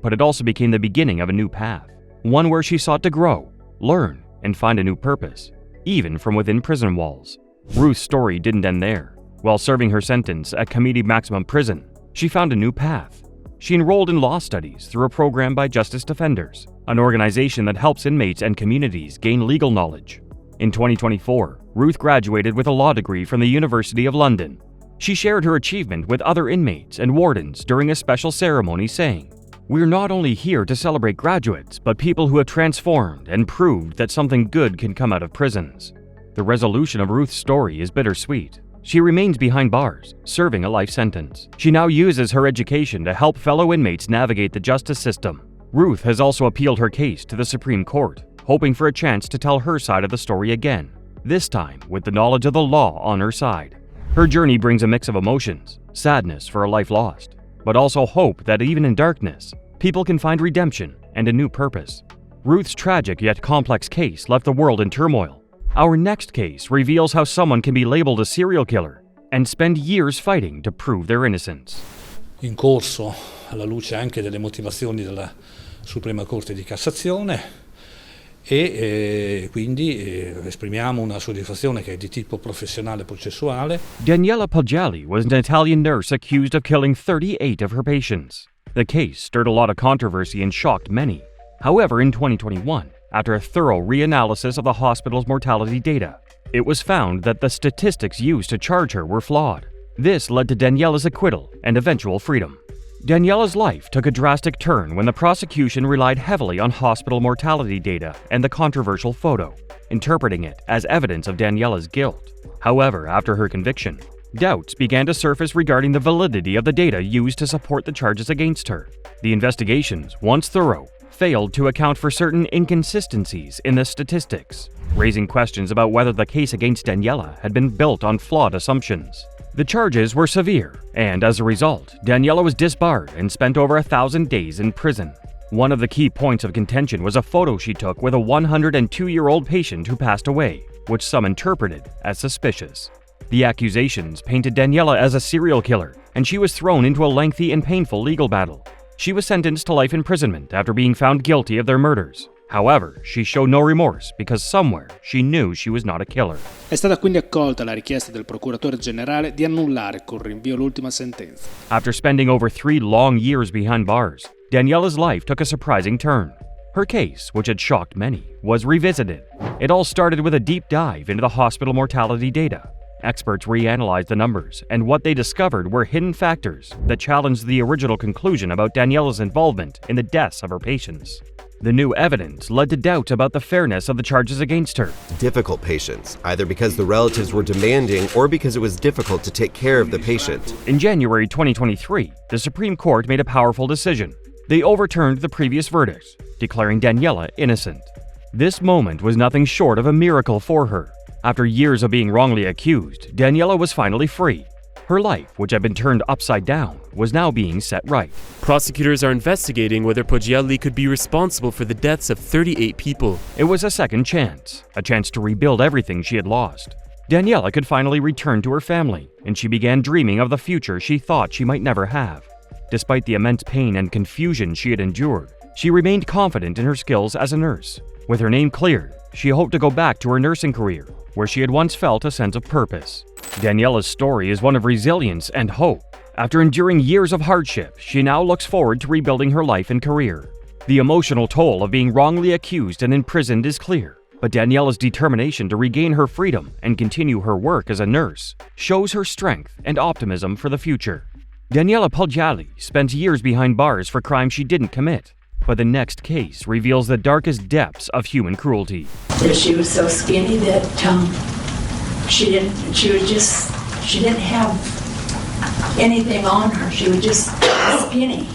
but it also became the beginning of a new path, one where she sought to grow, learn, and find a new purpose, even from within prison walls. Ruth's story didn't end there. While serving her sentence at Community Maximum Prison, she found a new path. She enrolled in law studies through a program by Justice Defenders, an organization that helps inmates and communities gain legal knowledge. In 2024, Ruth graduated with a law degree from the University of London. She shared her achievement with other inmates and wardens during a special ceremony, saying, "We're not only here to celebrate graduates, but people who have transformed and proved that something good can come out of prisons." The resolution of Ruth's story is bittersweet. She remains behind bars, serving a life sentence. She now uses her education to help fellow inmates navigate the justice system. Ruth has also appealed her case to the Supreme Court, hoping for a chance to tell her side of the story again, this time with the knowledge of the law on her side. Her journey brings a mix of emotions, sadness for a life lost, but also hope that even in darkness, people can find redemption and a new purpose. Ruth's tragic yet complex case left the world in turmoil. Our next case reveals how someone can be labeled a serial killer and spend years fighting to prove their innocence. In corso, alla luce anche delle motivazioni della Suprema Corte di Cassazione, e quindi esprimiamo una soddisfazione che è di tipo professionale processuale. Daniela Poggiali was an Italian nurse accused of killing 38 of her patients. The case stirred a lot of controversy and shocked many. However, in 2021, after a thorough reanalysis of the hospital's mortality data, it was found that the statistics used to charge her were flawed. This led to Daniela's acquittal and eventual freedom. Daniela's life took a drastic turn when the prosecution relied heavily on hospital mortality data and the controversial photo, interpreting it as evidence of Daniela's guilt. However, after her conviction, doubts began to surface regarding the validity of the data used to support the charges against her. The investigations, once thorough, failed to account for certain inconsistencies in the statistics, raising questions about whether the case against Daniela had been built on flawed assumptions. The charges were severe, and as a result, Daniela was disbarred and spent over 1,000 days in prison. One of the key points of contention was a photo she took with a 102-year-old patient who passed away, which some interpreted as suspicious. The accusations painted Daniela as a serial killer, and she was thrown into a lengthy and painful legal battle. She was sentenced to life imprisonment after being found guilty of their murders. However, she showed no remorse because somewhere she knew she was not a killer. È stata quindi accolta la richiesta del procuratore generale di annullare con rinvio l'ultima sentenza. After spending over 3 long years behind bars, Daniela's life took a surprising turn. Her case, which had shocked many, was revisited. It all started with a deep dive into the hospital mortality data. Experts reanalyzed the numbers, and what they discovered were hidden factors that challenged the original conclusion about Daniela's involvement in the deaths of her patients. The new evidence led to doubt about the fairness of the charges against her. Difficult patients, either because the relatives were demanding or because it was difficult to take care of the patient. In January 2023, the Supreme Court made a powerful decision. They overturned the previous verdicts, declaring Daniela innocent. This moment was nothing short of a miracle for her. After years of being wrongly accused, Daniela was finally free. Her life, which had been turned upside down, was now being set right. Prosecutors are investigating whether Poggiali could be responsible for the deaths of 38 people. It was a second chance, a chance to rebuild everything she had lost. Daniela could finally return to her family, and she began dreaming of the future she thought she might never have. Despite the immense pain and confusion she had endured, she remained confident in her skills as a nurse. With her name cleared, she hoped to go back to her nursing career, where she had once felt a sense of purpose. Daniela's story is one of resilience and hope. After enduring years of hardship, she now looks forward to rebuilding her life and career. The emotional toll of being wrongly accused and imprisoned is clear, but Daniela's determination to regain her freedom and continue her work as a nurse shows her strength and optimism for the future. Daniela Poggiali spent years behind bars for crimes she didn't commit, but the next case reveals the darkest depths of human cruelty. She was so skinny that she didn't have anything on her. She was just skinny,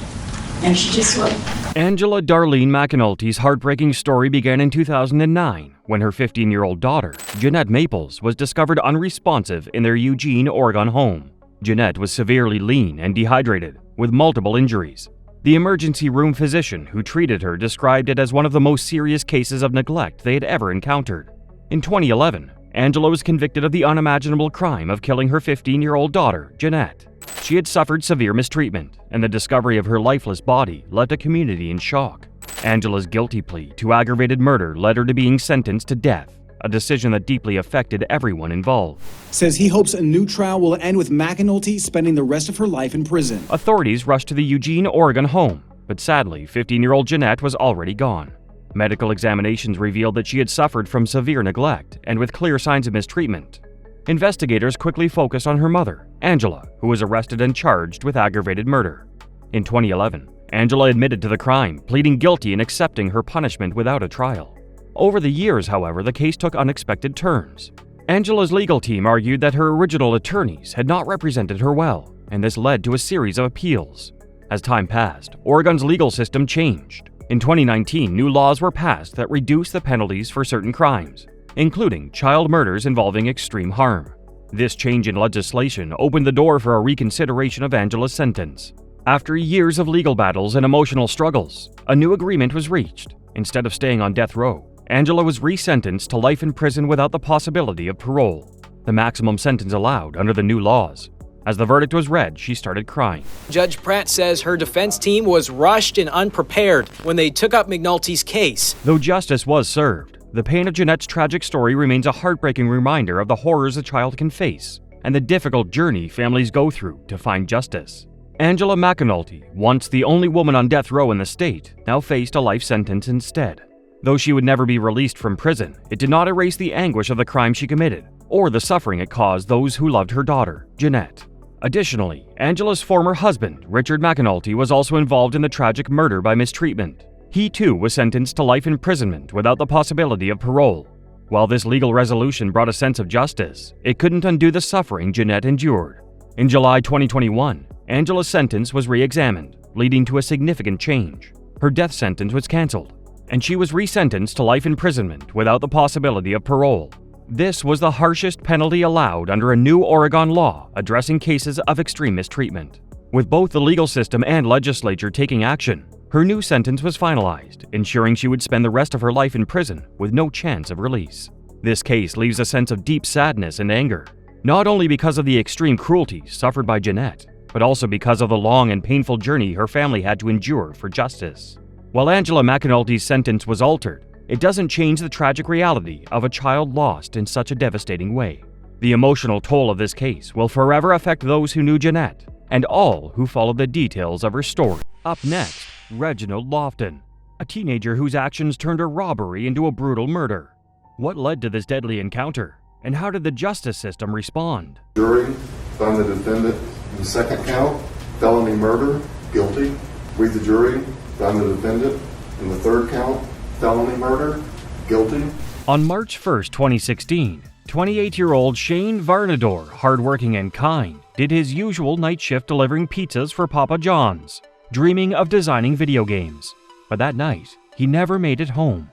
and she just looked. Angela Darlene McAnulty's heartbreaking story began in 2009 when her 15-year-old daughter, Jeanette Maples, was discovered unresponsive in their Eugene, Oregon home. Jeanette was severely lean and dehydrated, with multiple injuries. The emergency room physician who treated her described it as one of the most serious cases of neglect they had ever encountered. In 2011, Angela was convicted of the unimaginable crime of killing her 15-year-old daughter, Jeanette. She had suffered severe mistreatment, and the discovery of her lifeless body left a community in shock. Angela's guilty plea to aggravated murder led her to being sentenced to death, a decision that deeply affected everyone involved. Says he hopes a new trial will end with McAnulty spending the rest of her life in prison. Authorities rushed to the Eugene, Oregon home, but sadly, 15-year-old Jeanette was already gone. Medical examinations revealed that she had suffered from severe neglect and with clear signs of mistreatment. Investigators quickly focused on her mother, Angela, who was arrested and charged with aggravated murder. In 2011, Angela admitted to the crime, pleading guilty and accepting her punishment without a trial. Over the years, however, the case took unexpected turns. Angela's legal team argued that her original attorneys had not represented her well, and this led to a series of appeals. As time passed, Oregon's legal system changed. In 2019, new laws were passed that reduced the penalties for certain crimes, including child murders involving extreme harm. This change in legislation opened the door for a reconsideration of Angela's sentence. After years of legal battles and emotional struggles, a new agreement was reached. Instead of staying on death row, Angela was resentenced to life in prison without the possibility of parole, the maximum sentence allowed under the new laws. As the verdict was read, she started crying. Judge Pratt says her defense team was rushed and unprepared when they took up McNulty's case. Though justice was served, the pain of Jeanette's tragic story remains a heartbreaking reminder of the horrors a child can face and the difficult journey families go through to find justice. Angela McAnulty, once the only woman on death row in the state, now faced a life sentence instead. Though she would never be released from prison, it did not erase the anguish of the crime she committed or the suffering it caused those who loved her daughter, Jeanette. Additionally, Angela's former husband, Richard McAnulty, was also involved in the tragic murder by mistreatment. He too was sentenced to life imprisonment without the possibility of parole. While this legal resolution brought a sense of justice, it couldn't undo the suffering Jeanette endured. In July 2021, Angela's sentence was re-examined, leading to a significant change. Her death sentence was canceled, and she was resentenced to life imprisonment without the possibility of parole. This was the harshest penalty allowed under a new Oregon law addressing cases of extreme mistreatment. With both the legal system and legislature taking action, her new sentence was finalized, ensuring she would spend the rest of her life in prison with no chance of release. This case leaves a sense of deep sadness and anger, not only because of the extreme cruelty suffered by Jeanette, but also because of the long and painful journey her family had to endure for justice. While Angela McAnulty's sentence was altered, it doesn't change the tragic reality of a child lost in such a devastating way. The emotional toll of this case will forever affect those who knew Jeanette and all who followed the details of her story. Up next, Reginald Lofton, a teenager whose actions turned a robbery into a brutal murder. What led to this deadly encounter, and how did the justice system respond? Jury found the defendant in the second count, felony murder, guilty. We, the jury, found the defendant in the third count, felony murder, guilty. On March 1st, 2016, 28-year-old Shane Varnador, hardworking and kind, did his usual night shift delivering pizzas for Papa John's, dreaming of designing video games. But that night, he never made it home.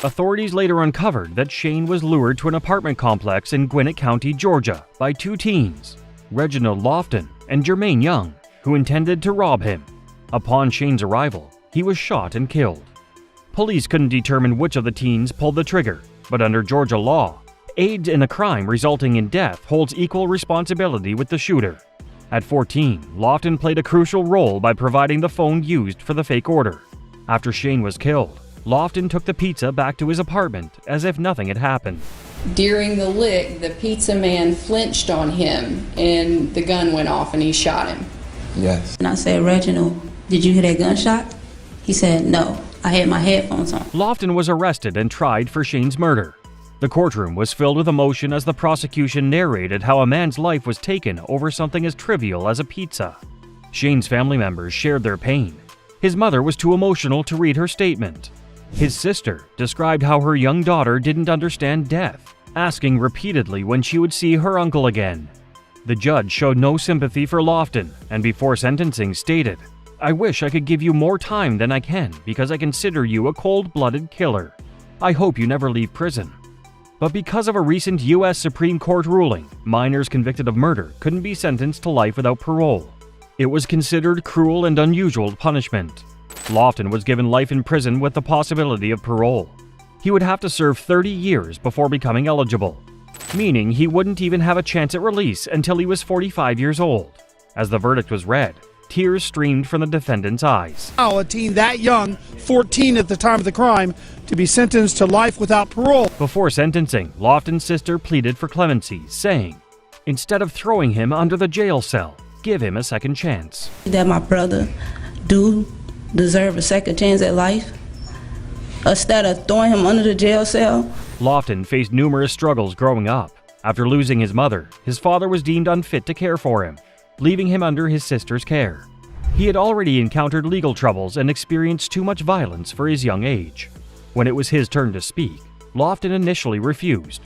Authorities later uncovered that Shane was lured to an apartment complex in Gwinnett County, Georgia, by two teens, Reginald Lofton and Jermaine Young, who intended to rob him. Upon Shane's arrival, he was shot and killed. Police couldn't determine which of the teens pulled the trigger, but under Georgia law, aid in a crime resulting in death holds equal responsibility with the shooter. At 14, Lofton played a crucial role by providing the phone used for the fake order. After Shane was killed, Lofton took the pizza back to his apartment as if nothing had happened. During the lick, the pizza man flinched on him and the gun went off and he shot him. Yes. And I said, Reginald, did you hear that gunshot? He said, no. I had my headphones on. Lofton was arrested and tried for Shane's murder. The courtroom was filled with emotion as the prosecution narrated how a man's life was taken over something as trivial as a pizza. Shane's family members shared their pain. His mother was too emotional to read her statement. His sister described how her young daughter didn't understand death, asking repeatedly when she would see her uncle again. The judge showed no sympathy for Lofton and before sentencing stated, "I wish I could give you more time than I can because I consider you a cold-blooded killer. I hope you never leave prison." But because of a recent U.S. Supreme Court ruling, minors convicted of murder couldn't be sentenced to life without parole. It was considered cruel and unusual punishment. Lofton was given life in prison with the possibility of parole. He would have to serve 30 years before becoming eligible, meaning he wouldn't even have a chance at release until he was 45 years old. As the verdict was read, tears streamed from the defendant's eyes. A teen that young, 14 at the time of the crime, to be sentenced to life without parole. Before sentencing, Lofton's sister pleaded for clemency, saying, "Instead of throwing him under the jail cell, give him a second chance." That my brother do deserve a second chance at life instead of throwing him under the jail cell. Lofton faced numerous struggles growing up. After losing his mother, his father was deemed unfit to care for him, leaving him under his sister's care. He had already encountered legal troubles and experienced too much violence for his young age. When it was his turn to speak, Lofton initially refused.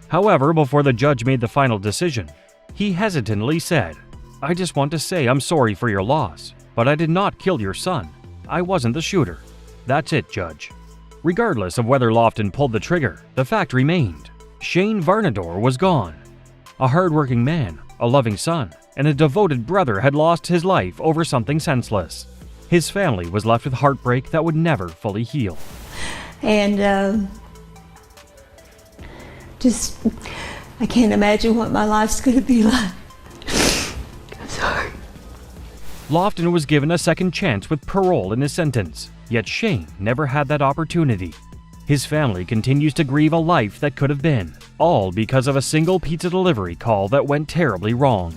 However, before the judge made the final decision, he hesitantly said, "I just want to say I'm sorry for your loss, but I did not kill your son. I wasn't the shooter. That's it, Judge." Regardless of whether Lofton pulled the trigger, the fact remained. Shane Varnador was gone. A hardworking man, a loving son, and a devoted brother had lost his life over something senseless. His family was left with heartbreak that would never fully heal. And I can't imagine what my life's going to be like. I'm sorry. Lofton was given a second chance with parole in his sentence, yet Shane never had that opportunity. His family continues to grieve a life that could have been, all because of a single pizza delivery call that went terribly wrong.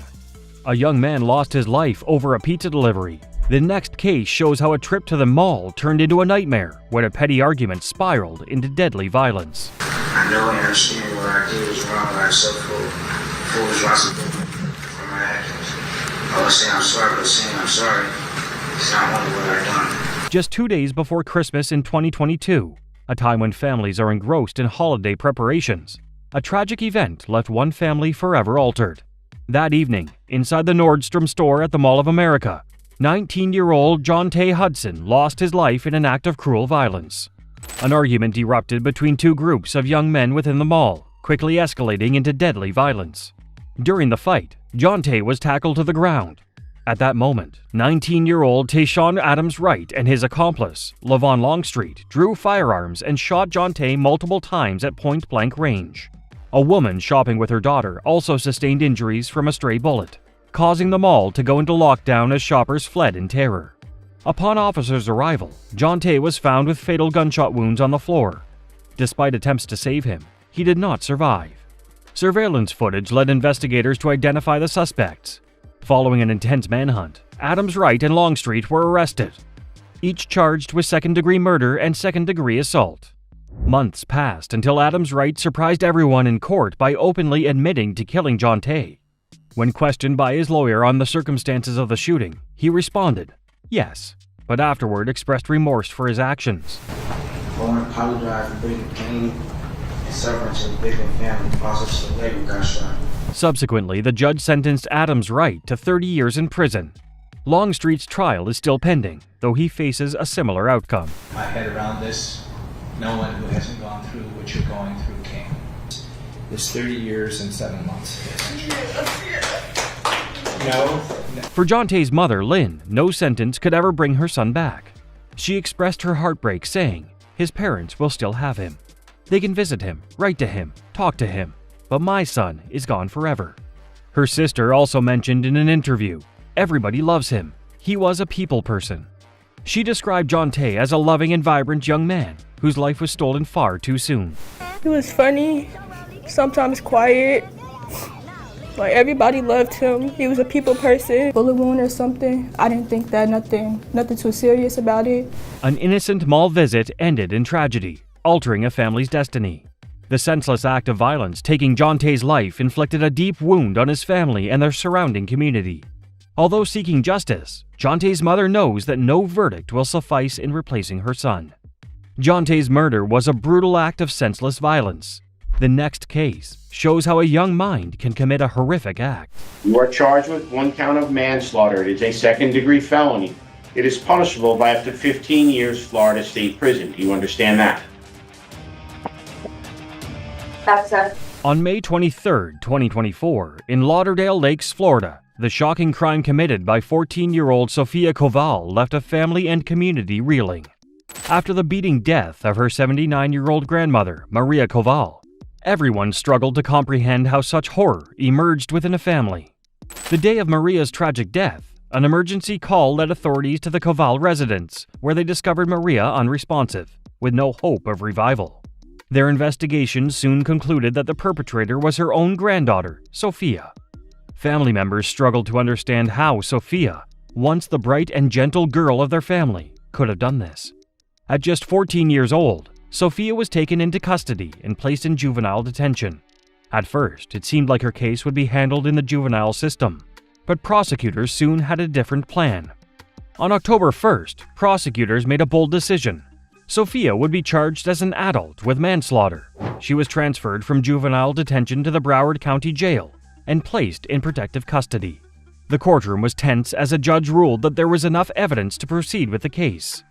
A young man lost his life over a pizza delivery. The next case shows how a trip to the mall turned into a nightmare when a petty argument spiraled into deadly violence. I know and understand what I did was wrong, but I accept full responsibility for my actions. I was saying I'm sorry, but saying I'm sorry, it's not only what I've done. Just 2 days before Christmas in 2022, a time when families are engrossed in holiday preparations, a tragic event left one family forever altered. That evening, inside the Nordstrom store at the Mall of America, 19-year-old John Tay Hudson lost his life in an act of cruel violence. An argument erupted between two groups of young men within the mall, quickly escalating into deadly violence. During the fight, John Tay was tackled to the ground. At that moment, 19-year-old Tayshawn Adams Wright and his accomplice, Lavon Longstreet, drew firearms and shot John Tay multiple times at point-blank range. A woman shopping with her daughter also sustained injuries from a stray bullet, causing the mall to go into lockdown as shoppers fled in terror. Upon officers' arrival, John Tay was found with fatal gunshot wounds on the floor. Despite attempts to save him, he did not survive. Surveillance footage led investigators to identify the suspects. Following an intense manhunt, Adams Wright and Longstreet were arrested, each charged with second-degree murder and second-degree assault. Months passed until Adams Wright surprised everyone in court by openly admitting to killing John Tay. When questioned by his lawyer on the circumstances of the shooting, he responded, "Yes," but afterward expressed remorse for his actions. I want to apologize for bringing pain and suffering to the victim family, also to the lady who got shot. Subsequently, the judge sentenced Adams Wright to 30 years in prison. Longstreet's trial is still pending, though he faces a similar outcome. My head around this, no one who hasn't gone through what you're going through can. It's 30 years and 7 months. No. For John Tay's mother, Lynn, no sentence could ever bring her son back. She expressed her heartbreak, saying, "His parents will still have him. They can visit him, write to him, talk to him, but my son is gone forever." Her sister also mentioned in an interview, "Everybody loves him. He was a people person." She described John Tay as a loving and vibrant young man whose life was stolen far too soon. He was funny, sometimes quiet, Like, everybody loved him. He was a people person. Bullet wound or something. I didn't think that nothing too serious about it. An innocent mall visit ended in tragedy, altering a family's destiny. The senseless act of violence taking Jonte's life inflicted a deep wound on his family and their surrounding community. Although seeking justice, Jonte's mother knows that no verdict will suffice in replacing her son. Jonte's murder was a brutal act of senseless violence. The next case shows how a young mind can commit a horrific act. You are charged with 1 count of manslaughter. It is a second-degree felony. It is punishable by up to 15 years Florida State Prison. Do you understand that? That's it. On May 23, 2024, in Lauderdale Lakes, Florida, the shocking crime committed by 14-year-old Sofia Koval left a family and community reeling. After the beating death of her 79-year-old grandmother, Maria Koval, everyone struggled to comprehend how such horror emerged within a family. The day of Maria's tragic death, an emergency call led authorities to the Koval residence, where they discovered Maria unresponsive, with no hope of revival. Their investigation soon concluded that the perpetrator was her own granddaughter, Sofia. Family members struggled to understand how Sofia, once the bright and gentle girl of their family, could have done this. At just 14 years old, Sofia was taken into custody and placed in juvenile detention. At first, it seemed like her case would be handled in the juvenile system, but prosecutors soon had a different plan. On October 1st, prosecutors made a bold decision. Sofia would be charged as an adult with manslaughter. She was transferred from juvenile detention to the Broward County Jail and placed in protective custody. The courtroom was tense as a judge ruled that there was enough evidence to proceed with the case.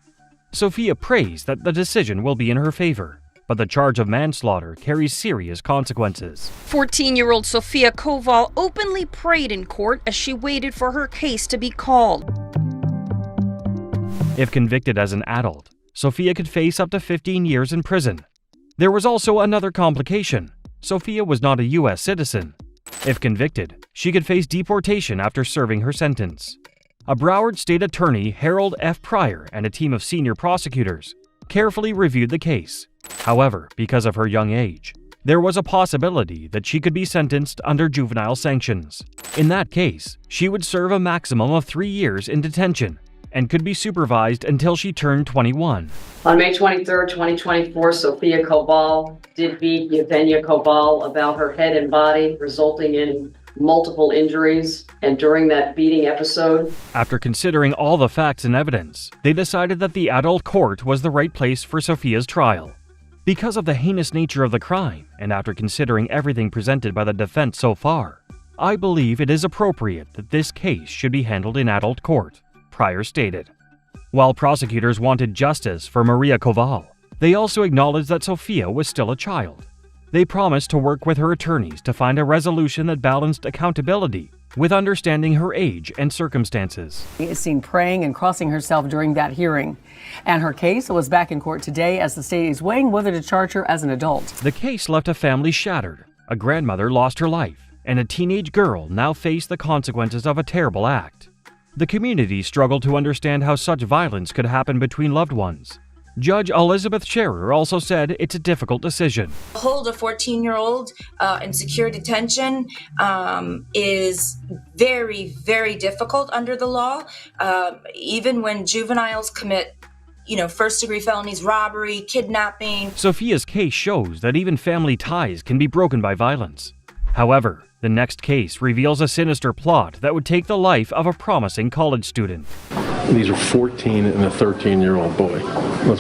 Sofia prays that the decision will be in her favor, but the charge of manslaughter carries serious consequences. 14-year-old Sofia Koval openly prayed in court as she waited for her case to be called. If convicted as an adult, Sofia could face up to 15 years in prison. There was also another complication. Sofia was not a U.S. citizen. If convicted, she could face deportation after serving her sentence. A Broward State Attorney, Harold F. Pryor, and a team of senior prosecutors carefully reviewed the case. However, because of her young age, there was a possibility that she could be sentenced under juvenile sanctions. In that case, she would serve a maximum of 3 years in detention and could be supervised until she turned 21. On May 23, 2024, Sofia Koval did beat Yevgenia Koval about her head and body, resulting in multiple injuries, and during that beating episode. After considering all the facts and evidence, they decided that the adult court was the right place for Sofia's trial. Because of the heinous nature of the crime, and after considering everything presented by the defense so far, I believe it is appropriate that this case should be handled in adult court, Pryor stated. While prosecutors wanted justice for Maria Koval, they also acknowledged that Sofia was still a child. They promised to work with her attorneys to find a resolution that balanced accountability with understanding her age and circumstances. She is seen praying and crossing herself during that hearing. And her case was back in court today as the state is weighing whether to charge her as an adult. The case left a family shattered. A grandmother lost her life, and a teenage girl now faced the consequences of a terrible act. The community struggled to understand how such violence could happen between loved ones. Judge Elizabeth Scherer also said it's a difficult decision. Hold a 14-year-old in secure detention is very, very difficult under the law. Even when juveniles commit, first-degree felonies, robbery, kidnapping. Sofia's case shows that even family ties can be broken by violence. However, the next case reveals a sinister plot that would take the life of a promising college student. These are 14 and a 13-year-old boy.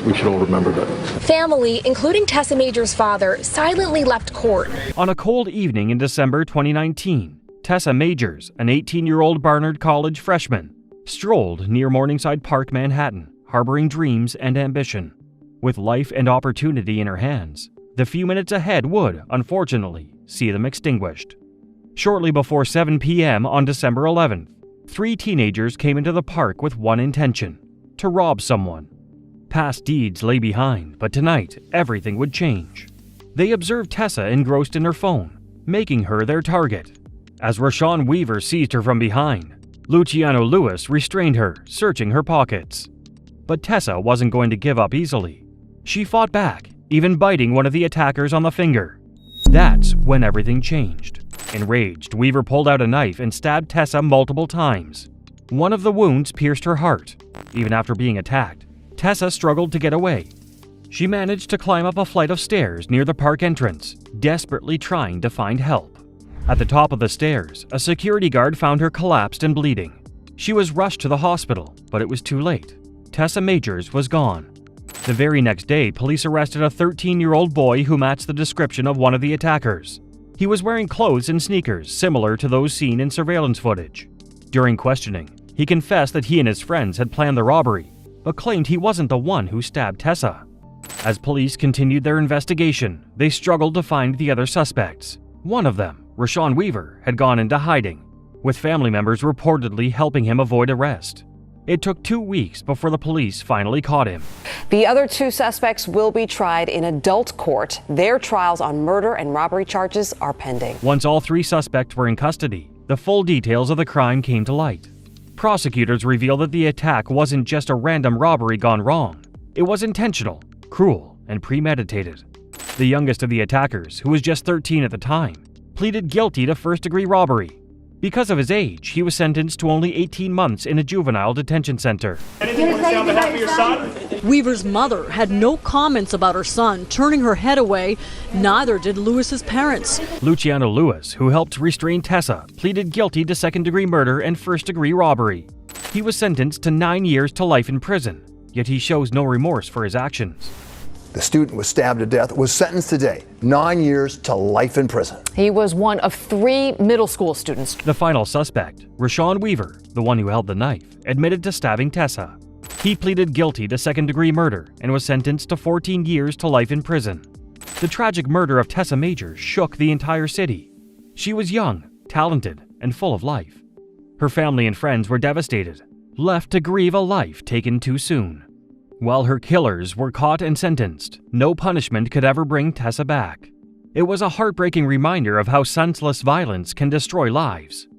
We should all remember that. Family, including Tessa Major's father, silently left court. On a cold evening in December 2019, Tessa Majors, an 18-year-old Barnard College freshman, strolled near Morningside Park, Manhattan, harboring dreams and ambition. With life and opportunity in her hands, the few minutes ahead would, unfortunately, see them extinguished. Shortly before 7 p.m. on December 11th, 3 teenagers came into the park with one intention: to rob someone. Past deeds lay behind, but tonight, everything would change. They observed Tessa engrossed in her phone, making her their target. As Rashawn Weaver seized her from behind, Luciano Lewis restrained her, searching her pockets. But Tessa wasn't going to give up easily. She fought back, even biting one of the attackers on the finger. That's when everything changed. Enraged, Weaver pulled out a knife and stabbed Tessa multiple times. One of the wounds pierced her heart. Even after being attacked, Tessa struggled to get away. She managed to climb up a flight of stairs near the park entrance, desperately trying to find help. At the top of the stairs, a security guard found her collapsed and bleeding. She was rushed to the hospital, but it was too late. Tessa Majors was gone. The very next day, police arrested a 13-year-old boy who matched the description of one of the attackers. He was wearing clothes and sneakers similar to those seen in surveillance footage. During questioning, he confessed that he and his friends had planned the robbery, but claimed he wasn't the one who stabbed Tessa. As police continued their investigation, they struggled to find the other suspects. One of them, Rashawn Weaver, had gone into hiding, with family members reportedly helping him avoid arrest. It took 2 weeks before the police finally caught him. The other 2 suspects will be tried in adult court. Their trials on murder and robbery charges are pending. Once all 3 suspects were in custody, the full details of the crime came to light. Prosecutors revealed that the attack wasn't just a random robbery gone wrong. It was intentional, cruel, and premeditated. The youngest of the attackers, who was just 13 at the time, pleaded guilty to first-degree robbery. Because of his age, he was sentenced to only 18 months in a juvenile detention center. Anything you want to say on behalf of your son? Weaver's mother had no comments about her son, turning her head away. Neither did Lewis's parents. Luciano Lewis, who helped restrain Tessa, pleaded guilty to second-degree murder and first-degree robbery. He was sentenced to 9 years to life in prison, yet he shows no remorse for his actions. The student was stabbed to death, was sentenced today, 9 years to life in prison. He was one of 3 middle school students. The final suspect, Rashawn Weaver, the one who held the knife, admitted to stabbing Tessa. He pleaded guilty to second-degree murder and was sentenced to 14 years to life in prison. The tragic murder of Tessa Majors shook the entire city. She was young, talented, and full of life. Her family and friends were devastated, left to grieve a life taken too soon. While her killers were caught and sentenced, no punishment could ever bring Tessa back. It was a heartbreaking reminder of how senseless violence can destroy lives.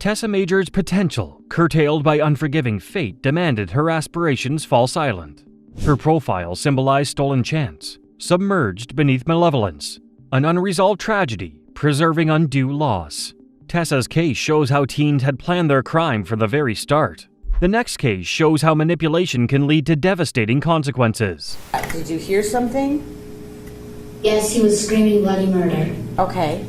Tessa Majors' potential, curtailed by unforgiving fate, demanded her aspirations fall silent. Her profile symbolized stolen chance, submerged beneath malevolence, an unresolved tragedy, preserving undue loss. Tessa's case shows how teens had planned their crime from the very start. The next case shows how manipulation can lead to devastating consequences. Did you hear something? Yes, he was screaming bloody murder. Okay.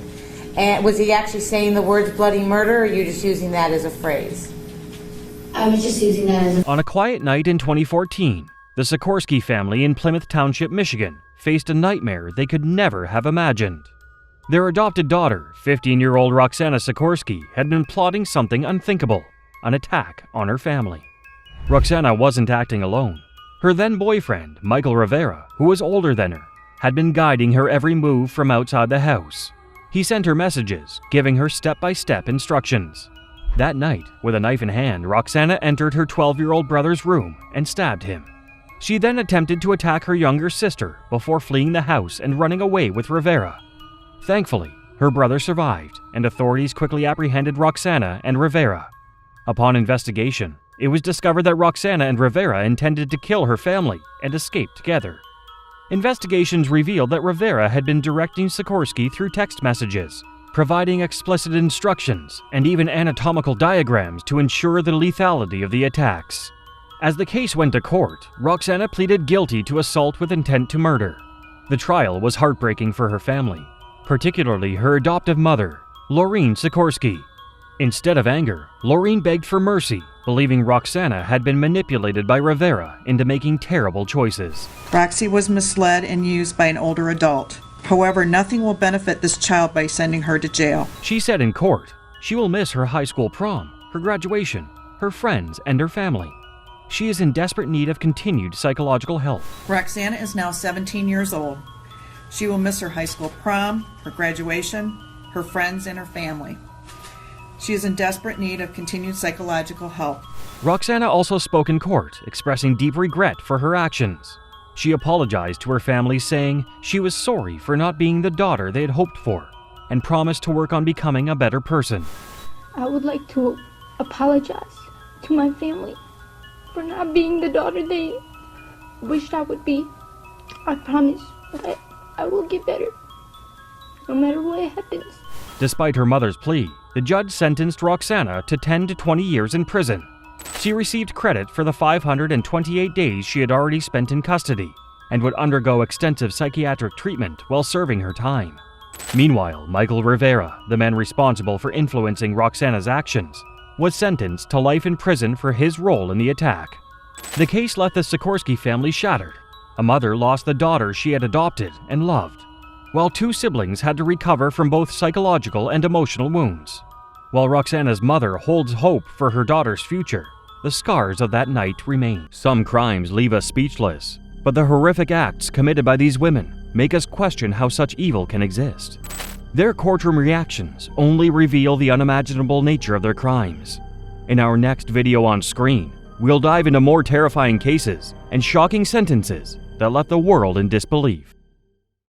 And was he actually saying the words bloody murder, or are you just using that as a phrase? I was just using that as a... On a quiet night in 2014, the Sikorsky family in Plymouth Township, Michigan, faced a nightmare they could never have imagined. Their adopted daughter, 15-year-old Roxana Sikorsky, had been plotting something unthinkable. An attack on her family. Roxana wasn't acting alone. Her then-boyfriend, Michael Rivera, who was older than her, had been guiding her every move from outside the house. He sent her messages, giving her step-by-step instructions. That night, with a knife in hand, Roxana entered her 12-year-old brother's room and stabbed him. She then attempted to attack her younger sister before fleeing the house and running away with Rivera. Thankfully, her brother survived, and authorities quickly apprehended Roxana and Rivera. Upon investigation, it was discovered that Roxana and Rivera intended to kill her family and escape together. Investigations revealed that Rivera had been directing Sikorsky through text messages, providing explicit instructions and even anatomical diagrams to ensure the lethality of the attacks. As the case went to court, Roxana pleaded guilty to assault with intent to murder. The trial was heartbreaking for her family, particularly her adoptive mother, Laureen Sikorsky. Instead of anger, Laureen begged for mercy, believing Roxana had been manipulated by Rivera into making terrible choices. Roxy was misled and used by an older adult. However, nothing will benefit this child by sending her to jail. She said in court, she will miss her high school prom, her graduation, her friends, and her family. She is in desperate need of continued psychological help. Roxana is now 17 years old. She will miss her high school prom, her graduation, her friends, and her family. She is in desperate need of continued psychological help. Roxana also spoke in court, expressing deep regret for her actions. She apologized to her family, saying she was sorry for not being the daughter they had hoped for, and promised to work on becoming a better person. I would like to apologize to my family for not being the daughter they wished I would be. I promise that I will get better, no matter what happens. Despite her mother's plea, the judge sentenced Roxana to 10 to 20 years in prison. She received credit for the 528 days she had already spent in custody and would undergo extensive psychiatric treatment while serving her time. Meanwhile, Michael Rivera, the man responsible for influencing Roxana's actions, was sentenced to life in prison for his role in the attack. The case left the Sikorsky family shattered. A mother lost the daughter she had adopted and loved, while two siblings had to recover from both psychological and emotional wounds. While Roxana's mother holds hope for her daughter's future, the scars of that night remain. Some crimes leave us speechless, but the horrific acts committed by these women make us question how such evil can exist. Their courtroom reactions only reveal the unimaginable nature of their crimes. In our next video on screen, we'll dive into more terrifying cases and shocking sentences that left the world in disbelief.